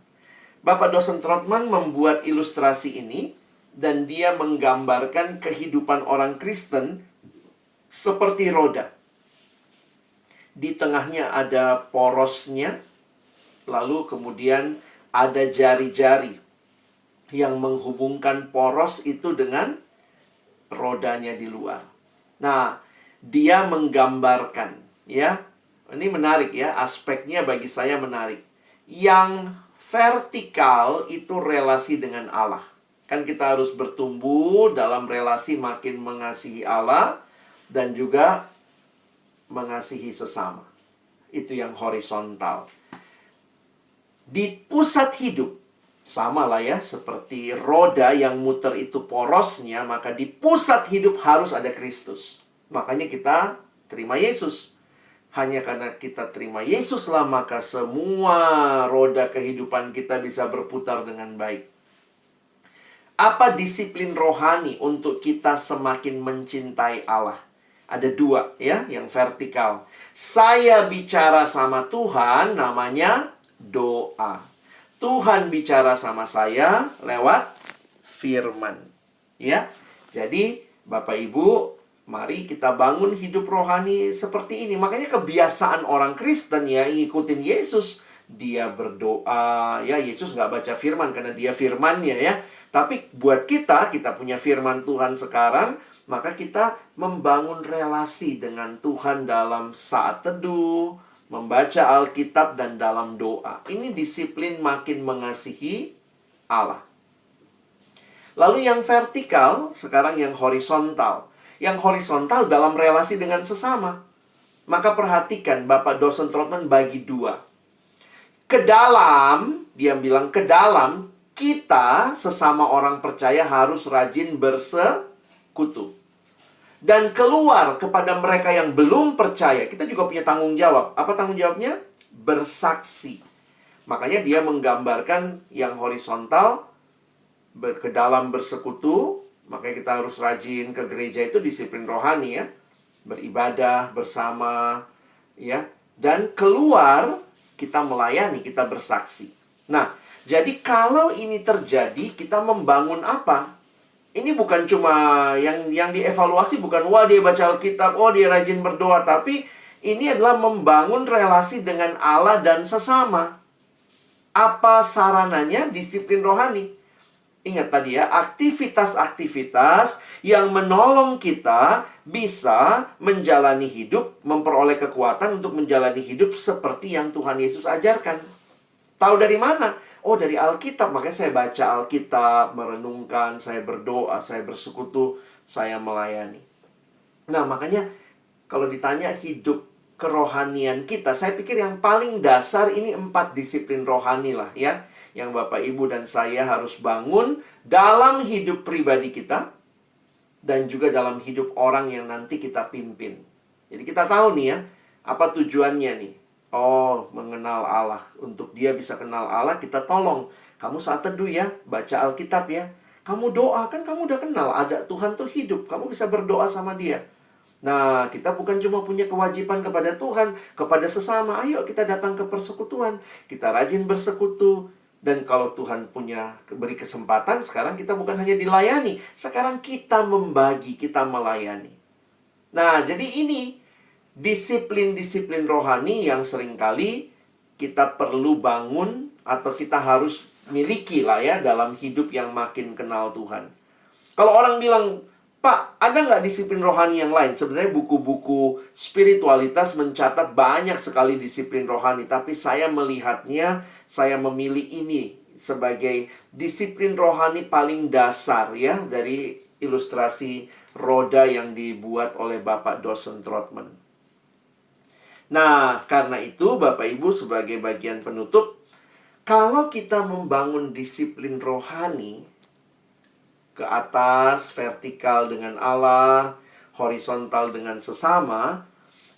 Bapak Dawson Trotman membuat ilustrasi ini, dan dia menggambarkan kehidupan orang Kristen seperti roda. Di tengahnya ada porosnya, lalu kemudian ada jari-jari yang menghubungkan poros itu dengan rodanya di luar. Nah, dia menggambarkan, ya. Ini menarik ya, aspeknya bagi saya menarik. Yang vertikal itu relasi dengan Allah. Kan kita harus bertumbuh dalam relasi makin mengasihi Allah dan juga mengasihi sesama. Itu yang horizontal. Di pusat hidup, sama lah ya, seperti roda yang muter itu porosnya, maka di pusat hidup harus ada Kristus. Makanya kita terima Yesus. Hanya karena kita terima Yesuslah, maka semua roda kehidupan kita bisa berputar dengan baik. Apa disiplin rohani untuk kita semakin mencintai Allah? Ada dua ya, yang vertikal. Saya bicara sama Tuhan, namanya doa. Tuhan bicara sama saya lewat firman. Ya. Jadi, Bapak Ibu, Mari kita bangun hidup rohani seperti ini. Makanya kebiasaan orang Kristen ya, ngikutin Yesus. Dia berdoa, ya Yesus nggak baca firman karena dia firmannya ya. Tapi buat kita punya firman Tuhan sekarang, maka kita membangun relasi dengan Tuhan dalam saat teduh, membaca Alkitab dan dalam doa. Ini disiplin makin mengasihi Allah. Lalu yang vertikal, sekarang yang horizontal. Yang horizontal dalam relasi dengan sesama. Maka perhatikan, Bapak dosen Trotman bagi dua. Ke dalam, dia bilang ke dalam, kita sesama orang percaya harus rajin bersekutu. Dan keluar kepada mereka yang belum percaya, kita juga punya tanggung jawab. Apa tanggung jawabnya? Bersaksi. Makanya dia menggambarkan yang horizontal, ke dalam bersekutu. Makanya kita harus rajin ke gereja, itu disiplin rohani ya. Beribadah bersama ya. Dan keluar kita melayani, kita bersaksi. Nah, jadi kalau ini terjadi, kita membangun apa? Ini bukan cuma yang dievaluasi bukan wah dia baca Alkitab, oh dia rajin berdoa, tapi ini adalah membangun relasi dengan Allah dan sesama. Apa sarananya? Disiplin rohani. Ingat tadi ya, aktivitas-aktivitas yang menolong kita bisa menjalani hidup, memperoleh kekuatan untuk menjalani hidup seperti yang Tuhan Yesus ajarkan. Tahu dari mana? Oh, dari Alkitab. Makanya saya baca Alkitab, merenungkan, saya berdoa, saya bersekutu, saya melayani. Nah, makanya kalau ditanya hidup kerohanian kita, saya pikir yang paling dasar ini 4 disiplin rohani lah ya. Yang Bapak, Ibu, dan saya harus bangun dalam hidup pribadi kita dan juga dalam hidup orang yang nanti kita pimpin. Jadi kita tahu nih ya, apa tujuannya nih? Oh, mengenal Allah. Untuk dia bisa kenal Allah, kita tolong. Kamu saat teduh ya, baca Alkitab ya. Kamu doa, kan kamu udah kenal ada Tuhan tuh hidup. Kamu bisa berdoa sama dia. Nah, kita bukan cuma punya kewajiban kepada Tuhan, kepada sesama. Ayo kita datang ke persekutuan. Kita rajin bersekutu. Dan kalau Tuhan beri kesempatan, sekarang kita bukan hanya dilayani. Sekarang kita membagi, kita melayani. Nah, jadi ini disiplin-disiplin rohani yang seringkali kita perlu bangun atau kita harus miliki lah ya dalam hidup yang makin kenal Tuhan. Kalau orang bilang, Pak, ada nggak disiplin rohani yang lain? Sebenarnya buku-buku spiritualitas mencatat banyak sekali disiplin rohani. Tapi saya melihatnya, saya memilih ini sebagai disiplin rohani paling dasar ya. Dari ilustrasi roda yang dibuat oleh Bapak dosen Trotman. Nah, karena itu Bapak Ibu sebagai bagian penutup, kalau kita membangun disiplin rohani, ke atas, vertikal dengan Allah, horizontal dengan sesama,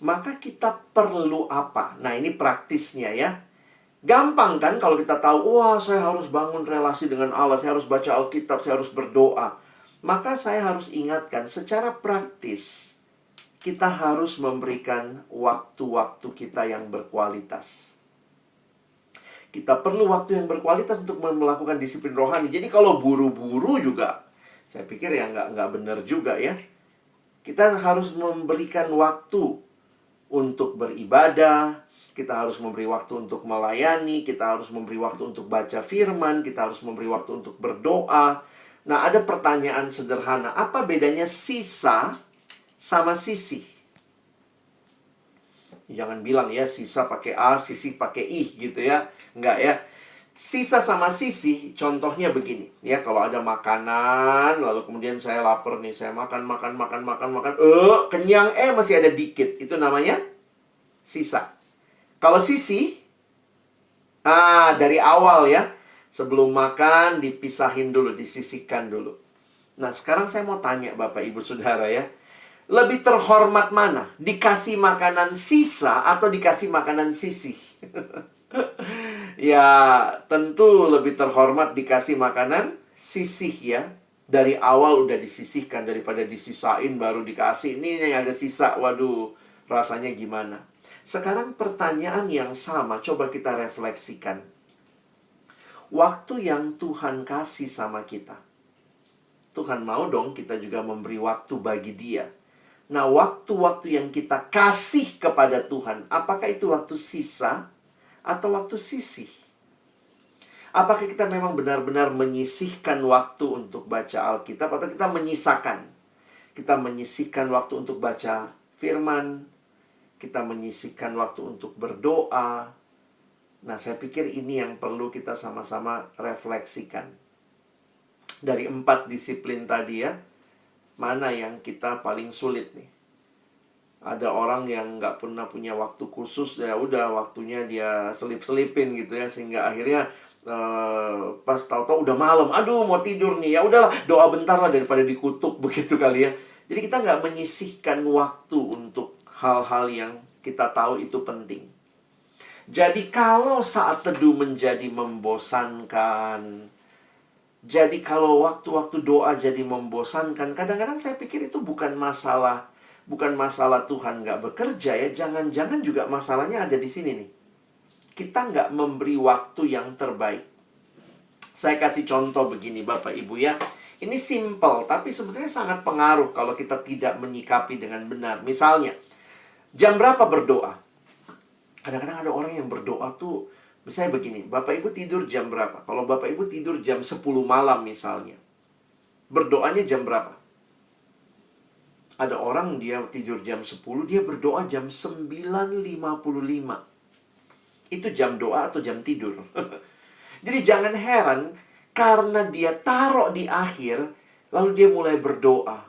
maka kita perlu apa? Nah, ini praktisnya ya. Gampang kan kalau kita tahu, wah saya harus bangun relasi dengan Allah, saya harus baca Alkitab, saya harus berdoa. Maka saya harus ingatkan secara praktis, kita harus memberikan waktu-waktu kita yang berkualitas. Kita perlu waktu yang berkualitas untuk melakukan disiplin rohani. Jadi kalau buru-buru juga, saya pikir ya nggak benar juga ya. Kita harus memberikan waktu untuk beribadah, kita harus memberi waktu untuk melayani, kita harus memberi waktu untuk baca firman, kita harus memberi waktu untuk berdoa. Nah, ada pertanyaan sederhana, apa bedanya sisa sama sisih? Jangan bilang ya sisa pakai A, sisih pakai I gitu ya. Enggak ya. Sisa sama sisih, contohnya begini. Ya, kalau ada makanan, lalu kemudian saya lapar nih. Saya makan. Kenyang, masih ada dikit. Itu namanya sisa. Kalau sisih, dari awal ya. Sebelum makan, dipisahin dulu, disisihkan dulu. Nah, sekarang saya mau tanya Bapak, Ibu, Saudara ya. Lebih terhormat mana? Dikasih makanan sisa atau dikasih makanan sisih? Ya, tentu lebih terhormat dikasih makanan sisih ya. Dari awal udah disisihkan daripada disisain baru dikasih. Ini yang ada sisa, waduh, rasanya gimana? Sekarang pertanyaan yang sama, coba kita refleksikan. Waktu yang Tuhan kasih sama kita. Tuhan mau dong kita juga memberi waktu bagi dia. Nah, waktu-waktu yang kita kasih kepada Tuhan, apakah itu waktu sisa atau waktu sisih? Apakah kita memang benar-benar menyisihkan waktu untuk baca Alkitab, atau kita menyisakan? Kita menyisihkan waktu untuk baca firman, kita menyisihkan waktu untuk berdoa. Nah, saya pikir ini yang perlu kita sama-sama refleksikan. Dari 4 disiplin tadi ya, mana yang kita paling sulit nih? Ada orang yang nggak pernah punya waktu khusus, ya udah waktunya dia selip-selipin gitu ya, sehingga akhirnya pas tahu-tahu udah malam, aduh mau tidur nih, ya udahlah doa bentar lah daripada dikutuk begitu kali ya. Jadi kita nggak menyisihkan waktu untuk hal-hal yang kita tahu itu penting. Jadi kalau saat teduh menjadi membosankan, jadi kalau waktu-waktu doa jadi membosankan, kadang-kadang saya pikir itu bukan masalah Tuhan nggak bekerja ya. Jangan-jangan juga masalahnya ada di sini nih. Kita nggak memberi waktu yang terbaik. Saya kasih contoh begini Bapak Ibu ya. Ini simple, tapi sebenarnya sangat pengaruh kalau kita tidak menyikapi dengan benar. Misalnya, jam berapa berdoa? Kadang-kadang ada orang yang berdoa tuh, misalnya begini, Bapak Ibu tidur jam berapa? Kalau Bapak Ibu tidur jam 10 malam misalnya, berdoanya jam berapa? Ada orang dia tidur jam 10, dia berdoa jam 9.55. Itu jam doa atau jam tidur? Jadi jangan heran, karena dia taruh di akhir, lalu dia mulai berdoa.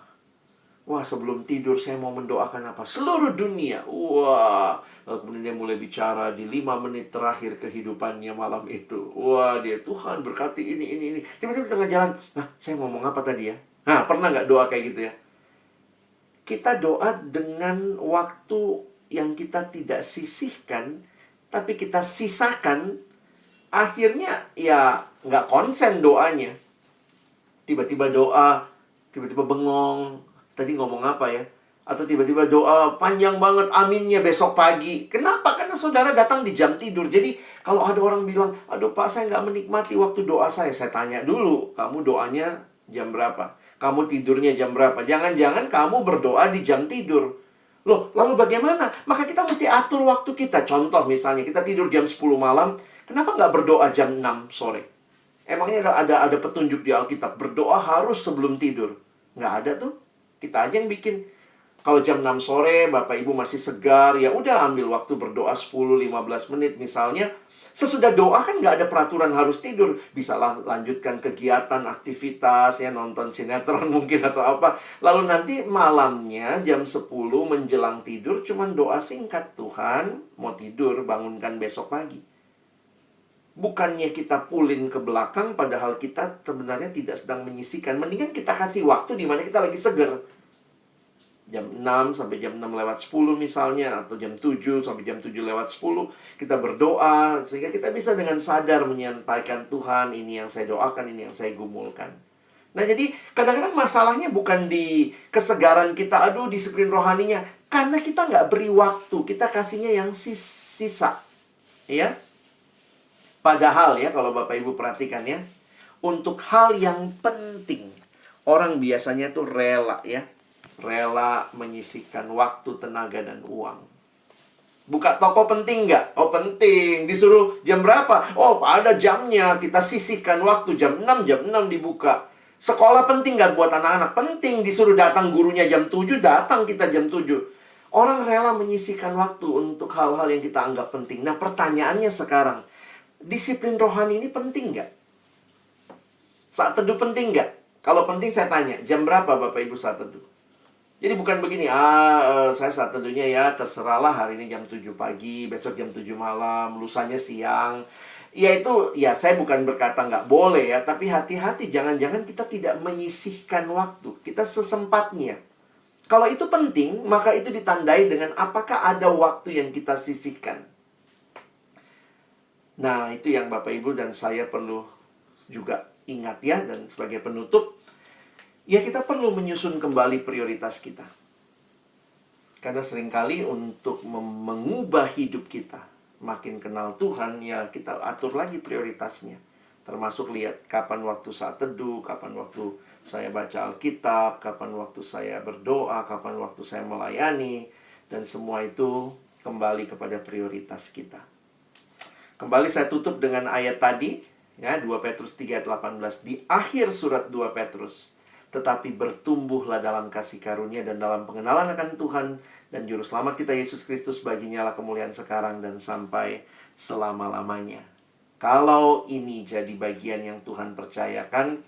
Wah, sebelum tidur saya mau mendoakan apa? Seluruh dunia. Wah, lalu kemudian dia mulai bicara di 5 menit terakhir kehidupannya malam itu. Wah, dia, Tuhan berkati ini. Tiba-tiba di tengah jalan, nah, saya ngomong apa tadi ya? Nah, pernah nggak doa kayak gitu ya? Kita doa dengan waktu yang kita tidak sisihkan, tapi kita sisakan, akhirnya ya nggak konsen doanya. Tiba-tiba doa, tiba-tiba bengong, tadi ngomong apa ya? Atau tiba-tiba doa panjang banget, aminnya besok pagi. Kenapa? Karena saudara datang di jam tidur. Jadi kalau ada orang bilang, aduh Pak, saya nggak menikmati waktu doa saya. Saya tanya dulu, kamu doanya jam berapa? Kamu tidurnya jam berapa? Jangan-jangan kamu berdoa di jam tidur. Loh, lalu bagaimana? Maka kita mesti atur waktu kita. Contoh misalnya, kita tidur jam 10 malam, kenapa nggak berdoa jam 6 sore? Emangnya ada petunjuk di Alkitab, berdoa harus sebelum tidur? Nggak ada tuh. Kita aja yang bikin. Kalau jam 6 sore, Bapak Ibu masih segar, ya udah ambil waktu berdoa 10-15 menit misalnya. Sesudah doa kan nggak ada peraturan harus tidur. Bisalah lanjutkan kegiatan, aktivitas, ya nonton sinetron mungkin atau apa. Lalu nanti malamnya jam 10 menjelang tidur cuman doa singkat. Tuhan, mau tidur, bangunkan besok pagi. Bukannya kita pulin ke belakang, padahal kita sebenarnya tidak sedang menyisihkan. Mendingan kita kasih waktu di mana kita lagi seger. Jam 6 sampai jam 6 lewat 10 misalnya, atau jam 7 sampai jam 7 lewat 10, kita berdoa, sehingga kita bisa dengan sadar menyampaikan, Tuhan, ini yang saya doakan, ini yang saya gumulkan. Nah, jadi kadang-kadang masalahnya bukan di kesegaran kita, aduh disiplin rohaninya, karena kita nggak beri waktu, kita kasihnya yang sisa. Ya. Padahal ya, kalau Bapak Ibu perhatikan ya, untuk hal yang penting, orang biasanya tuh rela ya. Rela menyisihkan waktu, tenaga, dan uang. Buka toko penting nggak? Oh penting. Disuruh jam berapa? Oh ada jamnya. Kita sisihkan waktu jam 6 dibuka. Sekolah penting nggak buat anak-anak? Penting. Disuruh datang gurunya jam 7, datang kita jam 7. Orang rela menyisihkan waktu untuk hal-hal yang kita anggap penting. Nah pertanyaannya sekarang, disiplin rohani ini penting nggak? Saat teduh penting nggak? Kalau penting saya tanya, jam berapa Bapak Ibu saat teduh? Jadi bukan begini, saya saat teduhnya ya terserahlah, hari ini jam 7 pagi, besok jam 7 malam, lusanya siang. Ya itu, ya saya bukan berkata nggak boleh ya, tapi hati-hati, jangan-jangan kita tidak menyisihkan waktu, kita sesempatnya. Kalau itu penting, maka itu ditandai dengan apakah ada waktu yang kita sisihkan. Nah, itu yang Bapak Ibu dan saya perlu juga ingat ya, dan sebagai penutup, ya kita perlu menyusun kembali prioritas kita. Karena seringkali untuk mengubah hidup kita, makin kenal Tuhan, ya kita atur lagi prioritasnya. Termasuk lihat kapan waktu saat teduh, kapan waktu saya baca Alkitab, kapan waktu saya berdoa, kapan waktu saya melayani. Dan semua itu kembali kepada prioritas kita. Kembali saya tutup dengan ayat tadi, ya, 2 Petrus 3 ayat 18. Di akhir surat 2 Petrus, tetapi bertumbuhlah dalam kasih karunia dan dalam pengenalan akan Tuhan dan Juru Selamat kita Yesus Kristus, baginya lah kemuliaan sekarang dan sampai selama-lamanya. Kalau ini jadi bagian yang Tuhan percayakan,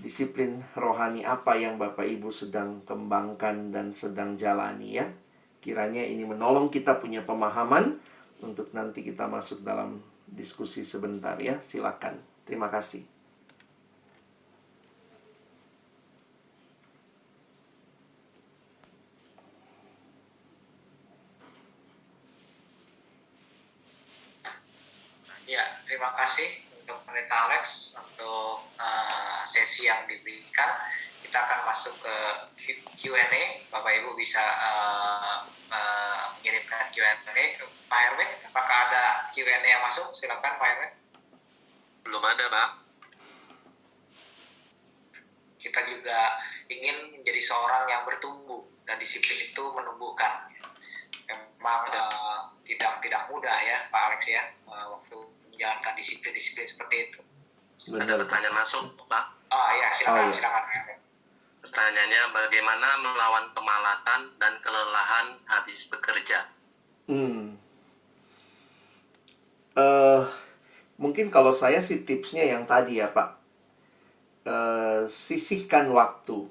disiplin rohani apa yang Bapak Ibu sedang kembangkan dan sedang jalani ya. Kiranya ini menolong kita punya pemahaman untuk nanti kita masuk dalam diskusi sebentar ya. Silakan. Terima kasih. Ya, terima kasih untuk Pendeta Alex untuk sesi yang diberikan. Kita akan masuk ke Q&A. Bapak Ibu bisa mengirimkan Q&A. Pak Erwin, apakah ada Q&A yang masuk? Silakan Pak Erwin. Belum ada, Pak. Kita juga ingin menjadi seorang yang bertumbuh dan disiplin itu menumbuhkan. Memang tidak mudah ya Pak Alex ya, waktu menjalankan disiplin seperti itu. Ada pertanyaan masuk, Pak? Ya, silakan. Pertanyaannya, bagaimana melawan kemalasan dan kelelahan habis bekerja? Mungkin kalau saya sih tipsnya yang tadi ya Pak. Sisihkan waktu.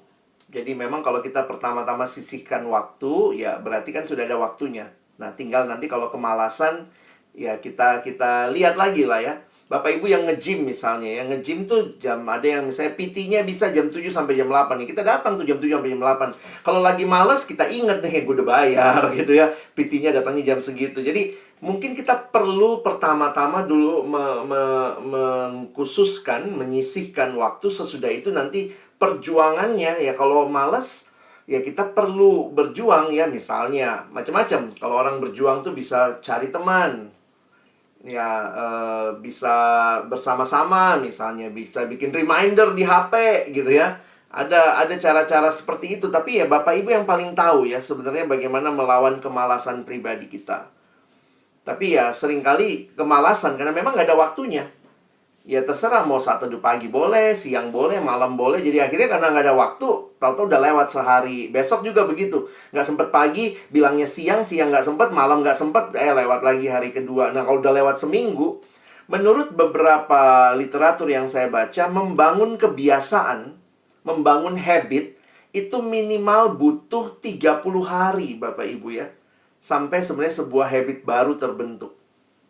Jadi memang kalau kita pertama-tama sisihkan waktu, ya berarti kan sudah ada waktunya. Nah, tinggal nanti kalau kemalasan, ya kita lihat lagi lah ya. Bapak Ibu yang nge-gym misalnya, yang nge-gym tuh ada yang misalnya PT-nya bisa jam 7 sampai jam 8 nih. Kita datang tuh jam 7 sampai jam 8. Kalau lagi males, kita inget nih, gue udah bayar gitu ya. PT-nya datangnya jam segitu. Jadi mungkin kita perlu pertama-tama dulu mengkhususkan, menyisihkan waktu. Sesudah itu nanti perjuangannya, ya kalau males, ya kita perlu berjuang ya. Misalnya macam-macam. Kalau orang berjuang tuh bisa cari teman, ya bisa bersama-sama, misalnya bisa bikin reminder di HP gitu ya. Ada cara-cara seperti itu. Tapi ya Bapak Ibu yang paling tahu ya sebenarnya bagaimana melawan kemalasan pribadi kita. Tapi ya seringkali kemalasan karena memang nggak ada waktunya. Ya terserah, mau saat teduh pagi boleh, siang boleh, malam boleh. Jadi akhirnya karena nggak ada waktu, tahu-tahu udah lewat sehari. Besok juga begitu. Nggak sempet pagi, bilangnya siang nggak sempet, malam nggak sempet, lewat lagi hari kedua. Nah kalau udah lewat seminggu, menurut beberapa literatur yang saya baca, membangun kebiasaan, membangun habit, itu minimal butuh 30 hari Bapak Ibu ya. Sampai sebenarnya sebuah habit baru terbentuk.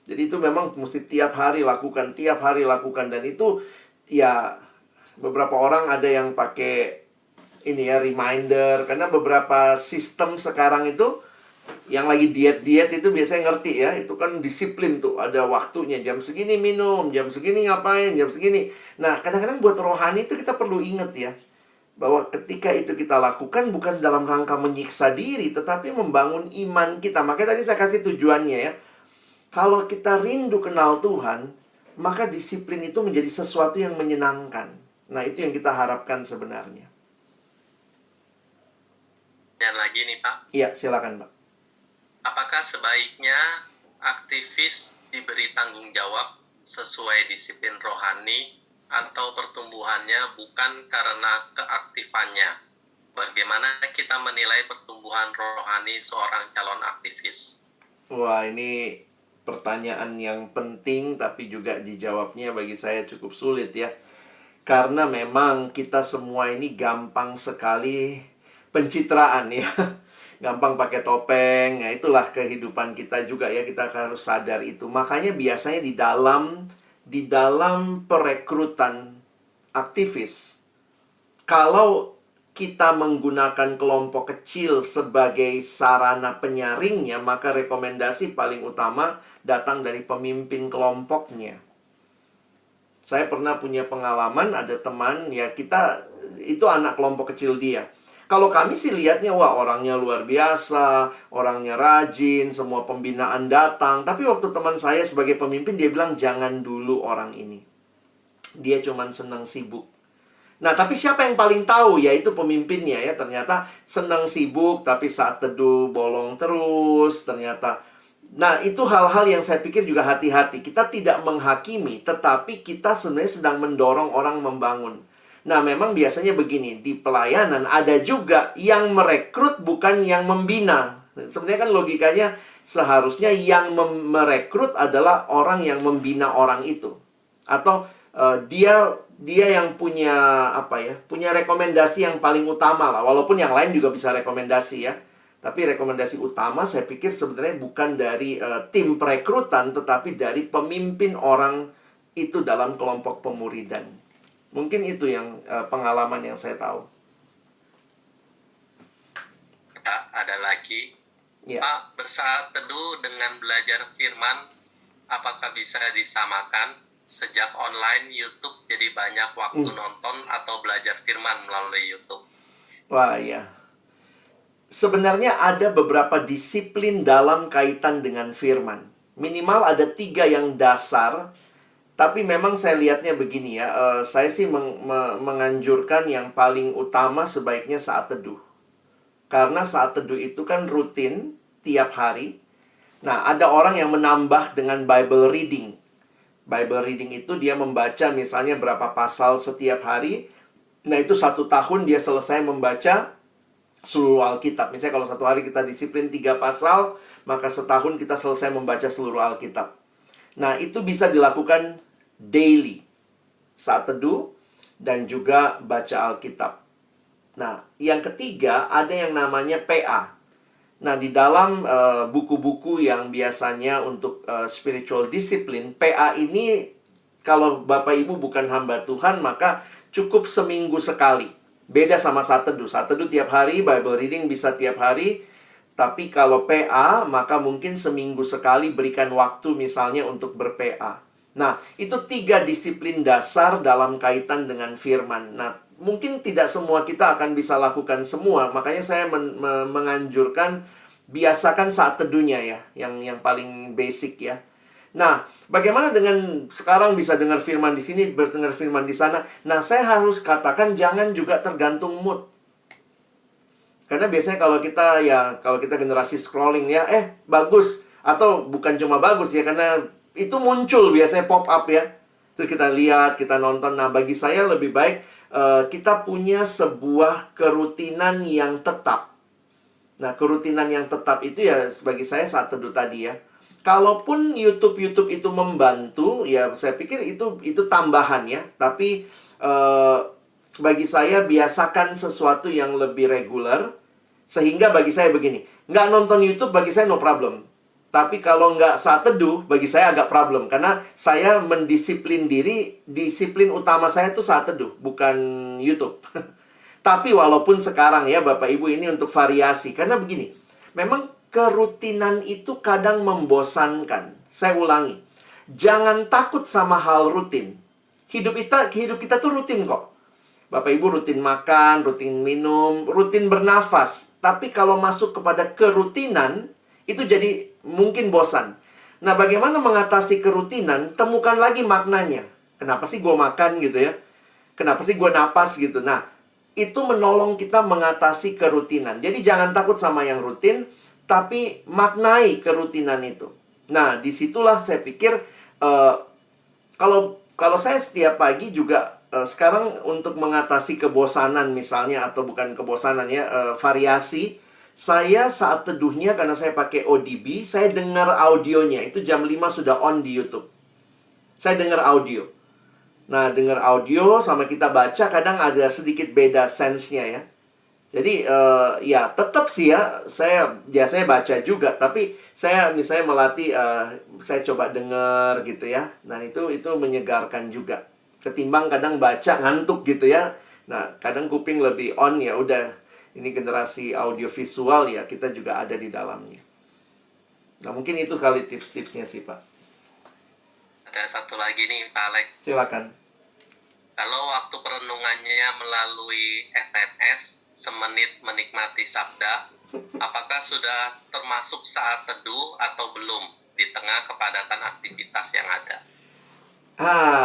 Jadi itu memang mesti tiap hari lakukan. Dan itu ya beberapa orang ada yang pakai ini ya, reminder. Karena beberapa sistem sekarang itu yang lagi diet-diet itu biasanya ngerti ya. Itu kan disiplin tuh, ada waktunya. Jam segini minum, jam segini ngapain, jam segini. Nah kadang-kadang buat rohani itu kita perlu ingat ya, bahwa ketika itu kita lakukan bukan dalam rangka menyiksa diri, tetapi membangun iman kita. Makanya tadi saya kasih tujuannya ya. Kalau kita rindu kenal Tuhan, maka disiplin itu menjadi sesuatu yang menyenangkan. Nah, itu yang kita harapkan sebenarnya. Dan lagi nih, Pak. Iya, silakan, Pak. Apakah sebaiknya aktivis diberi tanggung jawab sesuai disiplin rohani atau pertumbuhannya bukan karena keaktifannya? Bagaimana kita menilai pertumbuhan rohani seorang calon aktivis? Wah, ini pertanyaan yang penting, tapi juga dijawabnya bagi saya cukup sulit ya. Karena memang kita semua ini gampang sekali pencitraan ya. Gampang pakai topeng. Nah, itulah kehidupan kita juga ya. Kita harus sadar itu. Makanya biasanya di dalam perekrutan aktivis, kalau kita menggunakan kelompok kecil sebagai sarana penyaringnya, maka rekomendasi paling utama datang dari pemimpin kelompoknya. Saya pernah punya pengalaman, ada teman, ya kita, itu anak kelompok kecil dia. Kalau kami sih lihatnya, wah orangnya luar biasa, orangnya rajin, semua pembinaan datang. Tapi waktu teman saya sebagai pemimpin, dia bilang, jangan dulu orang ini. dia cuman senang sibuk. Nah, tapi siapa yang paling tahu? Yaitu pemimpinnya ya. Ternyata senang sibuk, tapi saat teduh bolong terus. Ternyata. Nah, itu hal-hal yang saya pikir juga hati-hati. Kita tidak menghakimi, tetapi kita sebenarnya sedang mendorong orang membangun. Nah, memang biasanya begini. Di pelayanan ada juga yang merekrut, bukan yang membina. Sebenarnya kan logikanya seharusnya yang merekrut adalah orang yang membina orang itu. Atau dia yang punya punya rekomendasi yang paling utama lah, walaupun yang lain juga bisa rekomendasi ya, tapi rekomendasi utama saya pikir sebenarnya bukan dari tim perekrutan, tetapi dari pemimpin orang itu dalam kelompok pemuridan. Mungkin itu yang pengalaman yang saya tahu. Ada lagi, Ya. Pak, bersaat teduh dengan belajar firman, apakah bisa disamakan? Sejak online YouTube jadi banyak waktu nonton atau belajar firman melalui YouTube. Wah, ya. Sebenarnya ada beberapa disiplin dalam kaitan dengan firman. Minimal ada 3 yang dasar. Tapi memang saya lihatnya begini ya. Saya sih menganjurkan yang paling utama sebaiknya saat teduh. Karena saat teduh itu kan rutin tiap hari. Nah, ada orang yang menambah dengan Bible reading. Bible reading itu dia membaca misalnya berapa pasal setiap hari. Nah, itu 1 tahun dia selesai membaca seluruh Alkitab. Misalnya kalau 1 hari kita disiplin 3 pasal, maka setahun kita selesai membaca seluruh Alkitab. Nah, itu bisa dilakukan daily, saat teduh, dan juga baca Alkitab. Nah, yang ketiga ada yang namanya PA. Nah, di dalam buku-buku yang biasanya untuk spiritual discipline, PA ini kalau Bapak Ibu bukan hamba Tuhan, maka cukup seminggu sekali. Beda sama saat teduh. Saat teduh tiap hari, Bible reading bisa tiap hari. Tapi kalau PA, maka mungkin seminggu sekali berikan waktu misalnya untuk ber-PA. Nah, itu 3 disiplin dasar dalam kaitan dengan firman. Nah, mungkin tidak semua kita akan bisa lakukan semua. Makanya saya menganjurkan biasakan saat teduhnya ya, yang paling basic ya. Nah, bagaimana dengan sekarang bisa dengar firman di sini, berdengar firman di sana? Nah, saya harus katakan jangan juga tergantung mood. Karena biasanya kalau kita generasi scrolling ya, bagus atau bukan cuma bagus ya, karena itu muncul biasanya pop up ya. Terus kita lihat, kita nonton. Nah, bagi saya lebih baik kita punya sebuah kerutinan yang tetap. Nah, kerutinan yang tetap itu ya bagi saya saat teduh tadi ya. Kalaupun YouTube itu membantu, ya saya pikir itu tambahan ya. Tapi bagi saya biasakan sesuatu yang lebih reguler. Sehingga bagi saya begini, nggak nonton YouTube bagi saya no problem. Tapi kalau nggak saat teduh, bagi saya agak problem. Karena saya mendisiplin diri, disiplin utama saya tuh saat teduh, bukan YouTube. Tapi walaupun sekarang ya Bapak Ibu ini untuk variasi. Karena begini, memang kerutinan itu kadang membosankan. Saya ulangi, jangan takut sama hal rutin. Hidup kita tuh rutin kok. Bapak Ibu rutin makan, rutin minum, rutin bernafas. Tapi kalau masuk kepada kerutinan, itu jadi mungkin bosan. Nah, bagaimana mengatasi kerutinan? Temukan lagi maknanya. Kenapa sih gue makan gitu ya? Kenapa sih gue napas gitu? Nah, itu menolong kita mengatasi kerutinan. Jadi jangan takut sama yang rutin, tapi maknai kerutinan itu. Nah, disitulah saya pikir kalau saya setiap pagi juga sekarang untuk mengatasi kebosanan misalnya, atau bukan kebosanan ya, variasi. Saya saat teduhnya karena saya pakai ODB, saya dengar audionya. Itu jam 5 sudah on di YouTube. Saya dengar audio. Nah, dengar audio sama kita baca kadang ada sedikit beda sense-nya ya. Jadi ya tetap sih ya, saya biasanya baca juga, tapi saya misalnya melatih saya coba dengar gitu ya. Nah, itu menyegarkan juga. Ketimbang kadang baca ngantuk gitu ya. Nah, kadang kuping lebih on ya udah. Ini generasi audio visual ya, kita juga ada di dalamnya. Nah, mungkin itu kali tips-tipsnya sih, Pak. Ada satu lagi nih, Pak Alex. Silakan. Kalau waktu perenungannya melalui SMS, semenit menikmati sabda, apakah sudah termasuk saat teduh atau belum di tengah kepadatan aktivitas yang ada?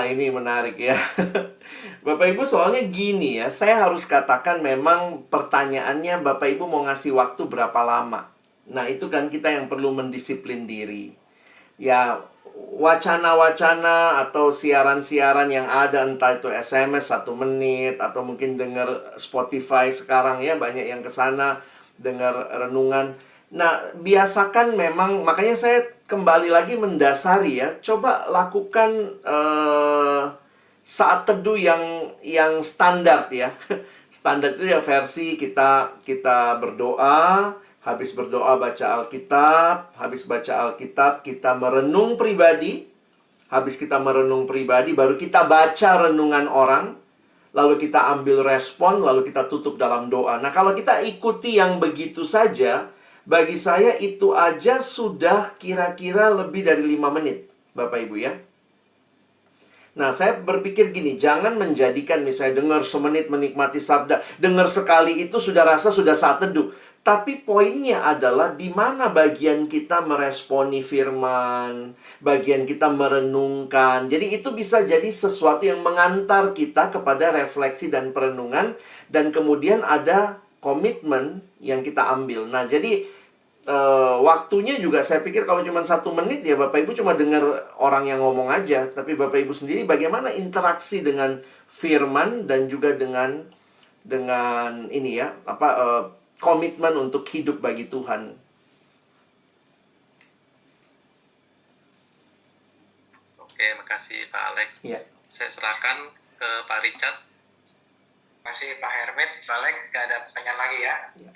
Ini menarik ya. Bapak Ibu, soalnya gini ya, saya harus katakan memang pertanyaannya Bapak Ibu mau ngasih waktu berapa lama. Nah, itu kan kita yang perlu mendisiplin diri. Ya, wacana-wacana atau siaran-siaran yang ada, entah itu SMS 1 menit atau mungkin dengar Spotify sekarang ya, banyak yang ke sana dengar renungan. Nah, biasakan memang, makanya saya kembali lagi mendasari ya, coba lakukan saat teduh yang standar ya. Standar itu ya versi kita berdoa, habis berdoa baca Alkitab, habis baca Alkitab kita merenung pribadi, habis kita merenung pribadi baru kita baca renungan orang, lalu kita ambil respon, lalu kita tutup dalam doa. Nah, kalau kita ikuti yang begitu saja, bagi saya itu aja sudah kira-kira lebih dari 5 menit, Bapak Ibu ya. Nah, saya berpikir gini, jangan menjadikan misalnya dengar semenit menikmati sabda, dengar sekali itu sudah rasa sudah saat teduh. Tapi poinnya adalah di mana bagian kita meresponi firman, bagian kita merenungkan. Jadi itu bisa jadi sesuatu yang mengantar kita kepada refleksi dan perenungan, dan kemudian ada komitmen yang kita ambil. Nah, jadi waktunya juga saya pikir kalau cuma 1 menit ya Bapak Ibu cuma dengar orang yang ngomong aja. Tapi Bapak Ibu sendiri bagaimana interaksi dengan firman dan juga dengan ini ya, komitmen untuk hidup bagi Tuhan. Oke, makasih Pak Alex. Ya. Saya serahkan ke Pak Richard. Terima kasih Pak Hermit. Pak Alex, nggak ada pertanyaan lagi ya? Ya.